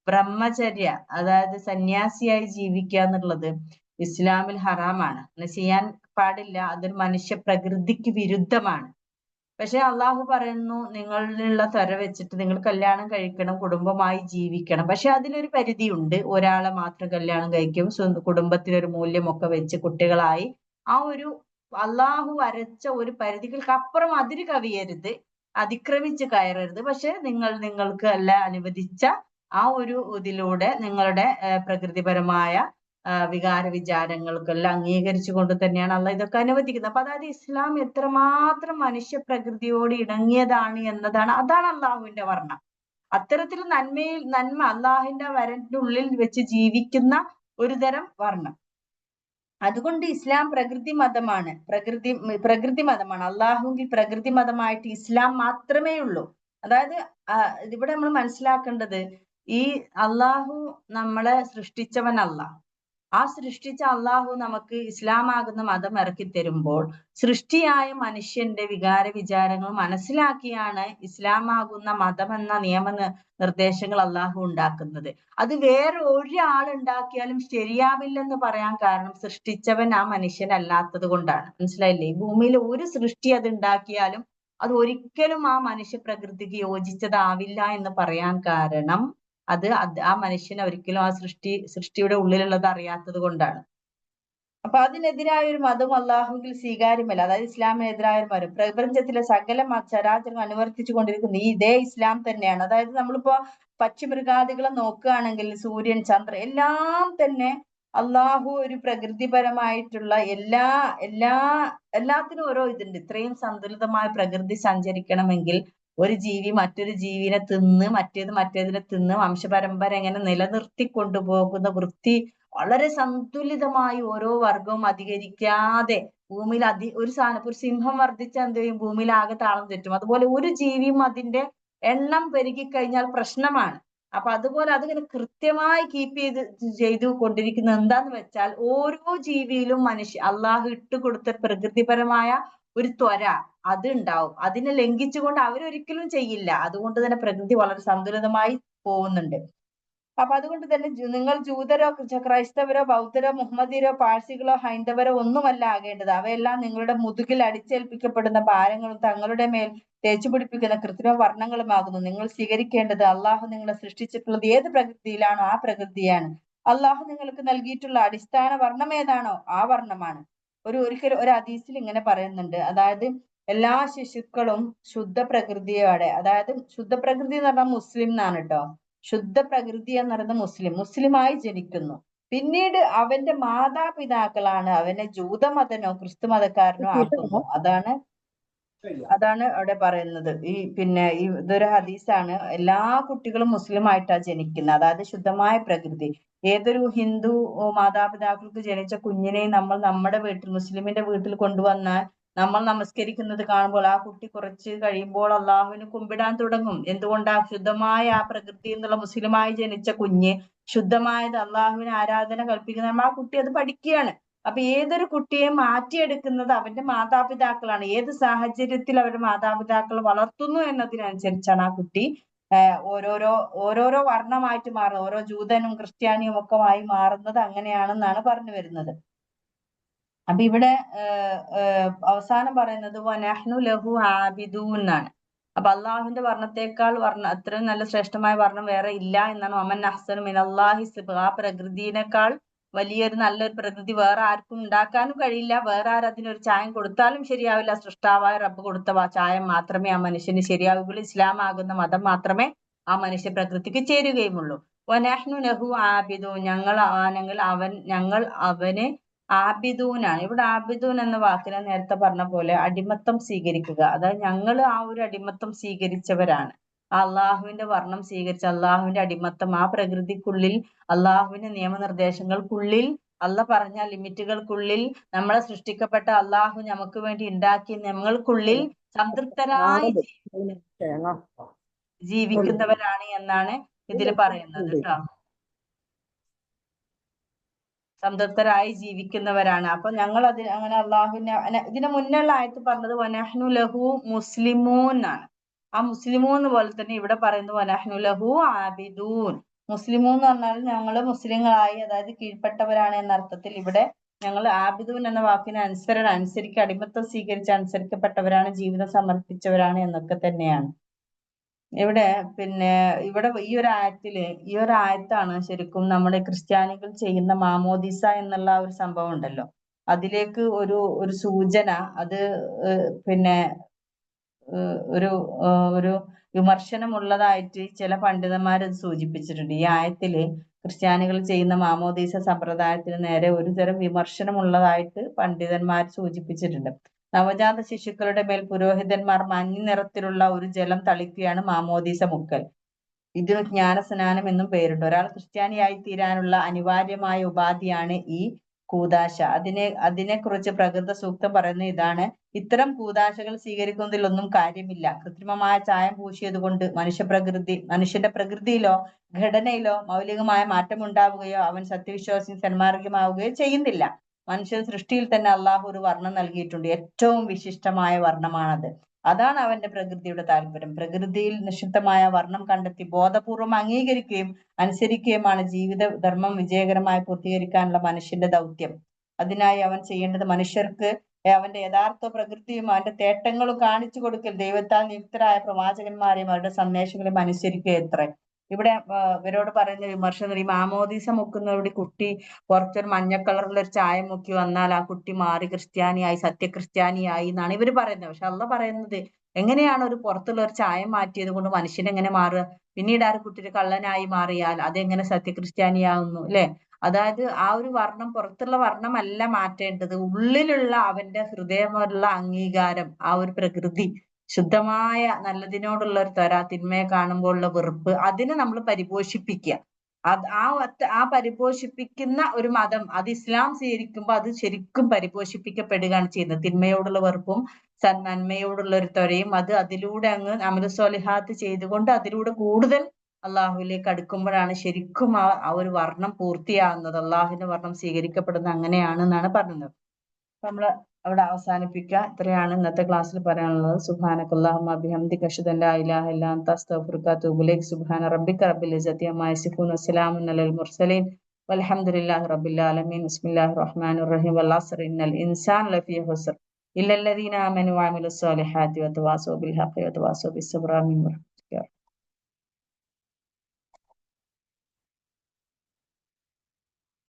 ബ്രഹ്മചര്യ, അതായത് സന്യാസിയായി ജീവിക്കുക എന്നുള്ളത് ഇസ്ലാമിൽ ഹറാമാണ്, അങ്ങനെ ചെയ്യാൻ പാടില്ല. അതൊരു മനുഷ്യ പ്രകൃതിക്ക് വിരുദ്ധമാണ്. പക്ഷെ അള്ളാഹു പറയുന്നു നിങ്ങളിലുള്ള ത്വര വെച്ചിട്ട് നിങ്ങൾ കല്യാണം കഴിക്കണം, കുടുംബമായി ജീവിക്കണം. പക്ഷെ അതിലൊരു പരിധിയുണ്ട്. ഒരാളെ മാത്രം കല്യാണം കഴിക്കും, കുടുംബത്തിനൊരു മൂല്യമൊക്കെ വെച്ച് കുട്ടികളായി ആ ഒരു അള്ളാഹു വരച്ച ഒരു പരിധികൾക്കപ്പുറം അതിര് കവിയരുത്, അതിക്രമിച്ച് കയറരുത്. പക്ഷെ നിങ്ങൾക്ക് അല്ല അനുവദിച്ച ആ ഒരു ഇതിലൂടെ നിങ്ങളുടെ പ്രകൃതിപരമായ വികാര വിചാരങ്ങൾക്കെല്ലാം അംഗീകരിച്ചു കൊണ്ട് തന്നെയാണ് അള്ളാഹ് ഇതൊക്കെ അനുവദിക്കുന്നത്. അപ്പൊ അതായത് ഇസ്ലാം എത്രമാത്രം മനുഷ്യ പ്രകൃതിയോട് ഇണങ്ങിയതാണ് എന്നതാണ്, അതാണ് അള്ളാഹുവിന്റെ വർണ്ണം. അത്തരത്തിൽ നന്മ അള്ളാഹിന്റെ വരന്റെ ഉള്ളിൽ വെച്ച് ജീവിക്കുന്ന ഒരു തരം വർണ്ണം. അതുകൊണ്ട് ഇസ്ലാം പ്രകൃതി മതമാണ്. പ്രകൃതി മതമാണ്. അള്ളാഹുവിൽ പ്രകൃതി മതമായിട്ട് ഇസ്ലാം മാത്രമേ ഉള്ളൂ. അതായത് ഇവിടെ നമ്മൾ മനസ്സിലാക്കേണ്ടത്, ഈ അള്ളാഹു നമ്മളെ സൃഷ്ടിച്ചവനല്ല. ആ സൃഷ്ടിച്ച അള്ളാഹു നമുക്ക് ഇസ്ലാമാകുന്ന മതം ഇറക്കി തരുമ്പോൾ സൃഷ്ടിയായ മനുഷ്യന്റെ വികാര വിചാരങ്ങൾ മനസ്സിലാക്കിയാണ് ഇസ്ലാമാകുന്ന മതം എന്ന നിയമ നിർദ്ദേശങ്ങൾ അള്ളാഹു ഉണ്ടാക്കുന്നത്. അത് വേറെ ഒരാൾ ഉണ്ടാക്കിയാലും ശരിയാവില്ലെന്ന് പറയാൻ കാരണം സൃഷ്ടിച്ചവൻ ആ മനുഷ്യനല്ലാത്തത് കൊണ്ടാണ്. മനസ്സിലായില്ലേ? ഈ ഭൂമിയിൽ ഒരു സൃഷ്ടി അത് ഉണ്ടാക്കിയാലും അത് ഒരിക്കലും ആ മനുഷ്യ പ്രകൃതിക്ക് യോജിച്ചതാവില്ല എന്ന് പറയാൻ കാരണം അത് ആ മനുഷ്യന് ഒരിക്കലും ആ സൃഷ്ടിയുടെ ഉള്ളിലുള്ളത് അറിയാത്തത് കൊണ്ടാണ്. അപ്പൊ അതിനെതിരായ ഒരു മതം അള്ളാഹുവിൽ സ്വീകാര്യമല്ല. അതായത് ഇസ്ലാമിനെതിരായ ഒരു മതം പ്രപഞ്ചത്തിലെ സകല ചരാചരങ്ങൾ അനുവർത്തിച്ചു കൊണ്ടിരിക്കുന്ന ഇതേ ഇസ്ലാം തന്നെയാണ്. അതായത് നമ്മളിപ്പോ പക്ഷിമൃഗാദികളെ നോക്കുകയാണെങ്കിൽ സൂര്യൻ, ചന്ദ്രൻ എല്ലാം തന്നെ അള്ളാഹു ഒരു പ്രകൃതിപരമായിട്ടുള്ള എല്ലാത്തിനും ഓരോ ഇതുണ്ട്. ഇത്രയും സന്തുലിതമായ പ്രകൃതി സഞ്ചരിക്കണമെങ്കിൽ ഒരു ജീവി മറ്റൊരു ജീവിനെ തിന്ന്, മറ്റേതിനെ തിന്ന് വംശപരമ്പര എങ്ങനെ നിലനിർത്തി കൊണ്ടുപോകുന്ന വൃത്തി വളരെ സന്തുലിതമായി ഓരോ വർഗവും അധികരിക്കാതെ ഭൂമിയിൽ ഒരു സാധനം, ഒരു സിംഹം വർദ്ധിച്ചാൽ എന്ത് ചെയ്യും? ഭൂമിയിൽ ആകെ താളം തെറ്റും. അതുപോലെ ഒരു ജീവിയും അതിന്റെ എണ്ണം പെരുകി കഴിഞ്ഞാൽ പ്രശ്നമാണ്. അപ്പൊ അതുപോലെ അതിങ്ങനെ കൃത്യമായി കീപ്പ് ചെയ്തു കൊണ്ടിരിക്കുന്നത് എന്താന്ന് വെച്ചാൽ ഓരോ ജീവിയിലും അള്ളാഹു ഇട്ടുകൊടുത്ത പ്രകൃതിപരമായ ഒരു ത്വര അത് ഉണ്ടാവും. അതിനെ ലംഘിച്ചുകൊണ്ട് അവരൊരിക്കലും ചെയ്യില്ല. അതുകൊണ്ട് തന്നെ പ്രകൃതി വളരെ സന്തുലിതമായി പോകുന്നുണ്ട്. അപ്പൊ അതുകൊണ്ട് തന്നെ നിങ്ങൾ ജൂതരോ ക്രൈസ്തവരോ ബൗദ്ധരോ മുഹമ്മദിയരോ പാഴ്സികളോ ഹൈന്ദവരോ ഒന്നുമല്ല ആകേണ്ടത്. അവയെല്ലാം നിങ്ങളുടെ മുതുകിൽ അടിച്ചേൽപ്പിക്കപ്പെടുന്ന ഭാരങ്ങളും തങ്ങളുടെ മേൽ തേച്ചു പിടിപ്പിക്കുന്ന കൃത്രിമ വർണ്ണങ്ങളുമാകുന്നു. നിങ്ങൾ സ്വീകരിക്കേണ്ടത് അള്ളാഹു നിങ്ങളെ സൃഷ്ടിച്ചിട്ടുള്ളത് ഏത് പ്രകൃതിയിലാണോ ആ പ്രകൃതിയാണ്. അള്ളാഹു നിങ്ങൾക്ക് നൽകിയിട്ടുള്ള അടിസ്ഥാന വർണ്ണം ഏതാണോ ആ വർണ്ണമാണ്. ഒരിക്കലും ഒരു ഹദീസിൽ ഇങ്ങനെ പറയുന്നുണ്ട്, അതായത് എല്ലാ ശിശുക്കളും ശുദ്ധ പ്രകൃതിയോടെ, അതായത് ശുദ്ധ പ്രകൃതി എന്ന് പറഞ്ഞാൽ മുസ്ലിം എന്നാണ് കേട്ടോ. ശുദ്ധ പ്രകൃതി എന്ന് പറയുന്നത് മുസ്ലിമായി ജനിക്കുന്നു. പിന്നീട് അവന്റെ മാതാപിതാക്കളാണ് അവനെ ജൂതമതനോ ക്രിസ്തു മതക്കാരനോ ആക്കുന്നു. അതാണ് അവിടെ പറയുന്നത്. ഇതൊരു ഹദീസാണ്. എല്ലാ കുട്ടികളും മുസ്ലിമായിട്ടാണ് ജനിക്കുന്നത്, അതായത് ശുദ്ധമായ പ്രകൃതി. ഏതൊരു ഹിന്ദു മാതാപിതാക്കൾക്ക് ജനിച്ച കുഞ്ഞിനെയും നമ്മൾ നമ്മുടെ വീട്ടിൽ, മുസ്ലിമിന്റെ വീട്ടിൽ കൊണ്ടുവന്നാൽ നമ്മൾ നമസ്കരിക്കുന്നത് കാണുമ്പോൾ ആ കുട്ടി കുറച്ച് കഴിയുമ്പോൾ അള്ളാഹുവിന് കുമ്പിടാൻ തുടങ്ങും. എന്തുകൊണ്ടാ? ശുദ്ധമായ ആ പ്രകൃതി എന്നുള്ള മുസ്ലിമായി ജനിച്ച കുഞ്ഞ് ശുദ്ധമായത് അള്ളാഹുവിന് ആരാധന കൽപ്പിക്കുന്ന ആ കുട്ടി അത് പഠിക്കുകയാണ്. അപ്പൊ ഏതൊരു കുട്ടിയെ മാറ്റിയെടുക്കുന്നത് അവന്റെ മാതാപിതാക്കളാണ്. ഏത് സാഹചര്യത്തിൽ അവരുടെ മാതാപിതാക്കൾ വളർത്തുന്നു എന്നതിനനുസരിച്ചാണ് ആ കുട്ടി ഓരോരോ വർണ്ണമായിട്ട് മാറുന്നത്. ഓരോ ജൂതനും ക്രിസ്ത്യാനിയും ഒക്കെ ആയി മാറുന്നത് അങ്ങനെയാണെന്നാണ് പറഞ്ഞു വരുന്നത്. അപ്പൊ ഇവിടെ അവസാനം പറയുന്നത് വനഹ്നു ലഹു ആബിദൂൻ എന്നാണ്. അപ്പൊ അള്ളാഹുവിന്റെ വർണ്ണത്തെക്കാൾ അത്രയും നല്ല ശ്രേഷ്ഠമായ വർണ്ണം വേറെ ഇല്ല എന്നാണ്. ഒമൻ അഹ്സനു മിനല്ലാഹി സിബ്ഗ. ആ പ്രകൃതിനേക്കാൾ വലിയൊരു നല്ലൊരു പ്രകൃതി വേറെ ആർക്കും ഉണ്ടാക്കാനും കഴിയില്ല. വേറെ ആരും അതിനൊരു ചായം കൊടുത്താലും ശരിയാവില്ല. സൃഷ്ടാവായ റബ്ബ് കൊടുത്ത ചായം മാത്രമേ ആ മനുഷ്യന് ശരിയാവുകയുള്ളൂ. ഇസ്ലാം ആകുന്ന മതം മാത്രമേ ആ മനുഷ്യ പ്രകൃതിക്ക് ചേരുകയുമുള്ളൂ. വനഹ്നു ലഹു ആബിദൂൻ. ഞങ്ങൾ അവന് ആബിദൂനാണ്. ഇവിടെ ആബിദൂൻ എന്ന വാക്കിനെ നേരത്തെ പറഞ്ഞ പോലെ അടിമത്തം സ്വീകരിക്കുക, അതായത് ഞങ്ങൾ ആ ഒരു അടിമത്തം സ്വീകരിച്ചവരാണ്. ആ അള്ളാഹുവിന്റെ വർണ്ണം സ്വീകരിച്ച അള്ളാഹുവിന്റെ അടിമത്തം, ആ പ്രകൃതിക്കുള്ളിൽ അള്ളാഹുവിന്റെ നിയമനിർദ്ദേശങ്ങൾക്കുള്ളിൽ, അള്ള പറഞ്ഞ ലിമിറ്റുകൾക്കുള്ളിൽ, നമ്മളെ സൃഷ്ടിക്കപ്പെട്ട അള്ളാഹു നമുക്ക് വേണ്ടി ഉണ്ടാക്കിയ ഞങ്ങൾക്കുള്ളിൽ സംതൃപ്തരായി ജീവിക്കുന്നവരാണ് എന്നാണ് ഇതിൽ പറയുന്നത് കേട്ടോ. സംതൃപ്തരായി ജീവിക്കുന്നവരാണ്. അപ്പൊ ഞങ്ങൾ അങ്ങനെ അള്ളാഹുവിനെ, ഇതിന് മുന്നുള്ള ആയത്ത് പറഞ്ഞത് വനഹ്നു ലഹു മുസ്ലിമൂൻ ആണ്. ആ മുസ്ലിമൂൻ പോലെ തന്നെ ഇവിടെ പറയുന്നത് വനഹ്നു ലഹു ആബിദൂൻ. മുസ്ലിമൂൻ എന്ന് പറഞ്ഞാൽ ഞങ്ങൾ മുസ്ലിങ്ങളായി, അതായത് കീഴ്പ്പെട്ടവരാണ് എന്ന അർത്ഥത്തിൽ. ഇവിടെ ഞങ്ങൾ ആബിദൂൻ എന്ന വാക്കിന് അനുസരിക്കുക, അടിമത്തം സ്വീകരിച്ച് അനുസരിക്കപ്പെട്ടവരാണ്, ജീവിതം സമർപ്പിച്ചവരാണ് എന്നൊക്കെ തന്നെയാണ്. ഇവിടെ ഈ ഒരു ആയത്താണ് ശരിക്കും നമ്മുടെ ക്രിസ്ത്യാനികൾ ചെയ്യുന്ന മാമോദിസ എന്നുള്ള ഒരു സംഭവം ഉണ്ടല്ലോ, അതിലേക്ക് ഒരു സൂചന, അത് പിന്നെ ഒരു വിമർശനമുള്ളതായിട്ട് ചില പണ്ഡിതന്മാർ അത് സൂചിപ്പിച്ചിട്ടുണ്ട്. ഈ ആയത്തില് ക്രിസ്ത്യാനികൾ ചെയ്യുന്ന മാമോദീസ സമ്പ്രദായത്തിന് നേരെ ഒരു തരം വിമർശനമുള്ളതായിട്ട് പണ്ഡിതന്മാർ സൂചിപ്പിച്ചിട്ടുണ്ട്. നവജാത ശിശുക്കളുടെ മേൽ പുരോഹിതന്മാർ മഞ്ഞ നിറത്തിലുള്ള ഒരു ജലം തളിക്കുകയാണ് മാമോദീസ മുക്കൽ. ഇതിന് ജ്ഞാനസ്നാനം എന്നും പേരുണ്ട്. ഒരാൾ ക്രിസ്ത്യാനിയായി തീരാനുള്ള അനിവാര്യമായ ഉപാധിയാണ് ഈ കൂദാശ. അതിനെക്കുറിച്ച് പ്രകൃത സൂക്തം പറയുന്നത് ഇതാണ്: ഇത്തരം കൂദാശകൾ സ്വീകരിക്കുന്നതിലൊന്നും കാര്യമില്ല. കൃത്രിമമായ ചായം പൂശിയത് കൊണ്ട് മനുഷ്യന്റെ പ്രകൃതിയിലോ ഘടനയിലോ മൗലികമായ മാറ്റമുണ്ടാവുകയോ അവൻ സത്യവിശ്വാസി സന്മാർഗമാവുകയോ ചെയ്യുന്നില്ല. മനുഷ്യ സൃഷ്ടിയിൽ തന്നെ അള്ളാഹു ഒരു വർണ്ണം നൽകിയിട്ടുണ്ട്. ഏറ്റവും വിശിഷ്ടമായ വർണ്ണമാണത്. അതാണ് അവന്റെ പ്രകൃതിയുടെ താല്പര്യം. പ്രകൃതിയിൽ നിഷിദ്ധമായ വർണ്ണം കണ്ടെത്തി ബോധപൂർവം അംഗീകരിക്കുകയും അനുസരിക്കുകയുമാണ് ജീവിത ധർമ്മം വിജയകരമായി പൂർത്തീകരിക്കാനുള്ള മനുഷ്യന്റെ ദൗത്യം. അതിനായി അവൻ ചെയ്യേണ്ടത് മനുഷ്യർക്ക് അവന്റെ യഥാർത്ഥ പ്രകൃതിയും അവന്റെ തേട്ടങ്ങളും കാണിച്ചു കൊടുക്കൽ, ദൈവത്താൽ നിയുക്തരായ പ്രവാചകന്മാരെയും അവരുടെ സന്ദേശങ്ങളെയും അനുസരിക്കുക എത്ര. ഇവിടെ ഇവരോട് പറയുന്ന വിമർശനം, ഈ മാമോദീസ മുക്കുന്നവരുടെ കുട്ടി പുറത്തൊരു മഞ്ഞ കളറിലുള്ള ഒരു ചായം മുക്കി വന്നാൽ ആ കുട്ടി മാറി ക്രിസ്ത്യാനിയായി, സത്യക്രിസ്ത്യാനിയായി എന്നാണ് ഇവർ പറയുന്നത്. പക്ഷെ അള്ള പറയുന്നത്, എങ്ങനെയാണ് ഒരു പുറത്തുള്ള ഒരു ചായം മാറ്റിയത് കൊണ്ട് മനുഷ്യൻ എങ്ങനെ മാറുക? പിന്നീട് ആ കുട്ടി ഒരു കള്ളനായി മാറിയാൽ അതെങ്ങനെ സത്യക്രിസ്ത്യാനിയാവുന്നു അല്ലെ? അതായത് ആ ഒരു വർണ്ണം, പുറത്തുള്ള വർണ്ണമല്ല മാറ്റേണ്ടത്, ഉള്ളിലുള്ള അവന്റെ ഹൃദയമുള്ള അംഗീകാരം, ആ ഒരു പ്രകൃതി, ശുദ്ധമായ നല്ലതിനോടുള്ള ഒരു ത്വര, തിന്മയെ കാണുമ്പോഴുള്ള വെറുപ്പ്, അതിനെ നമ്മൾ പരിപോഷിപ്പിക്കുക. ആ പരിപോഷിപ്പിക്കുന്ന ഒരു മതം, അത് ഇസ്ലാം സ്വീകരിക്കുമ്പോൾ അത് ശരിക്കും പരിപോഷിപ്പിക്കപ്പെടുകയാണ് ചെയ്യുന്നത്. തിന്മയോടുള്ള വെറുപ്പും നന്മയോടുള്ള ഒരു ത്വരയും, അതിലൂടെ അങ്ങ് അമല സ്വാലിഹാത്ത് ചെയ്തുകൊണ്ട് അതിലൂടെ കൂടുതൽ അള്ളാഹുവിലേക്ക് അടുക്കുമ്പോഴാണ് ശരിക്കും ആ ഒരു വർണ്ണം പൂർത്തിയാകുന്നത്. അള്ളാഹുവിന്റെ വർണ്ണം സ്വീകരിക്കപ്പെടുന്നത് അങ്ങനെയാണെന്നാണ് പറയുന്നത്. നമ്മള് അവിടെ അവസാനിപ്പിക്കുക. ഇത്രയാണ് ഇന്നത്തെ ക്ലാസ്സിൽ പറയാനുള്ളത്. സുബ്ഹാനകല്ലാഹുമ്മ ബിഹംദിക അശ്ഹദു അൻ ലാ ഇലാഹ ഇല്ലാ അൻത അസ്തഗ്ഫിറുക വഅതൂബു ഇലൈക്. സുബ്ഹാന റബ്ബിക റബ്ബിൽ ഇസ്സതി അമ്മാ യസിഫൂൻ വസ്സലാമുൻ അലൽ മുർസലീൻ വൽഹംദുലില്ലാഹി റബ്ബിൽ ആലമീൻ. ബിസ്മില്ലാഹിർ റഹ്മാനിർ റഹീം. വൽ അസ്ർ ഇന്നൽ ഇൻസാന ലഫീ ഖുസ്ർ ഇല്ലല്ലദീന ആമനു വഅമിലുസ് സ്വാലിഹാത്തി വതവാസൗ ബിൽ ഹഖ് വതവാസൗ ബിസ് സബ്ർ.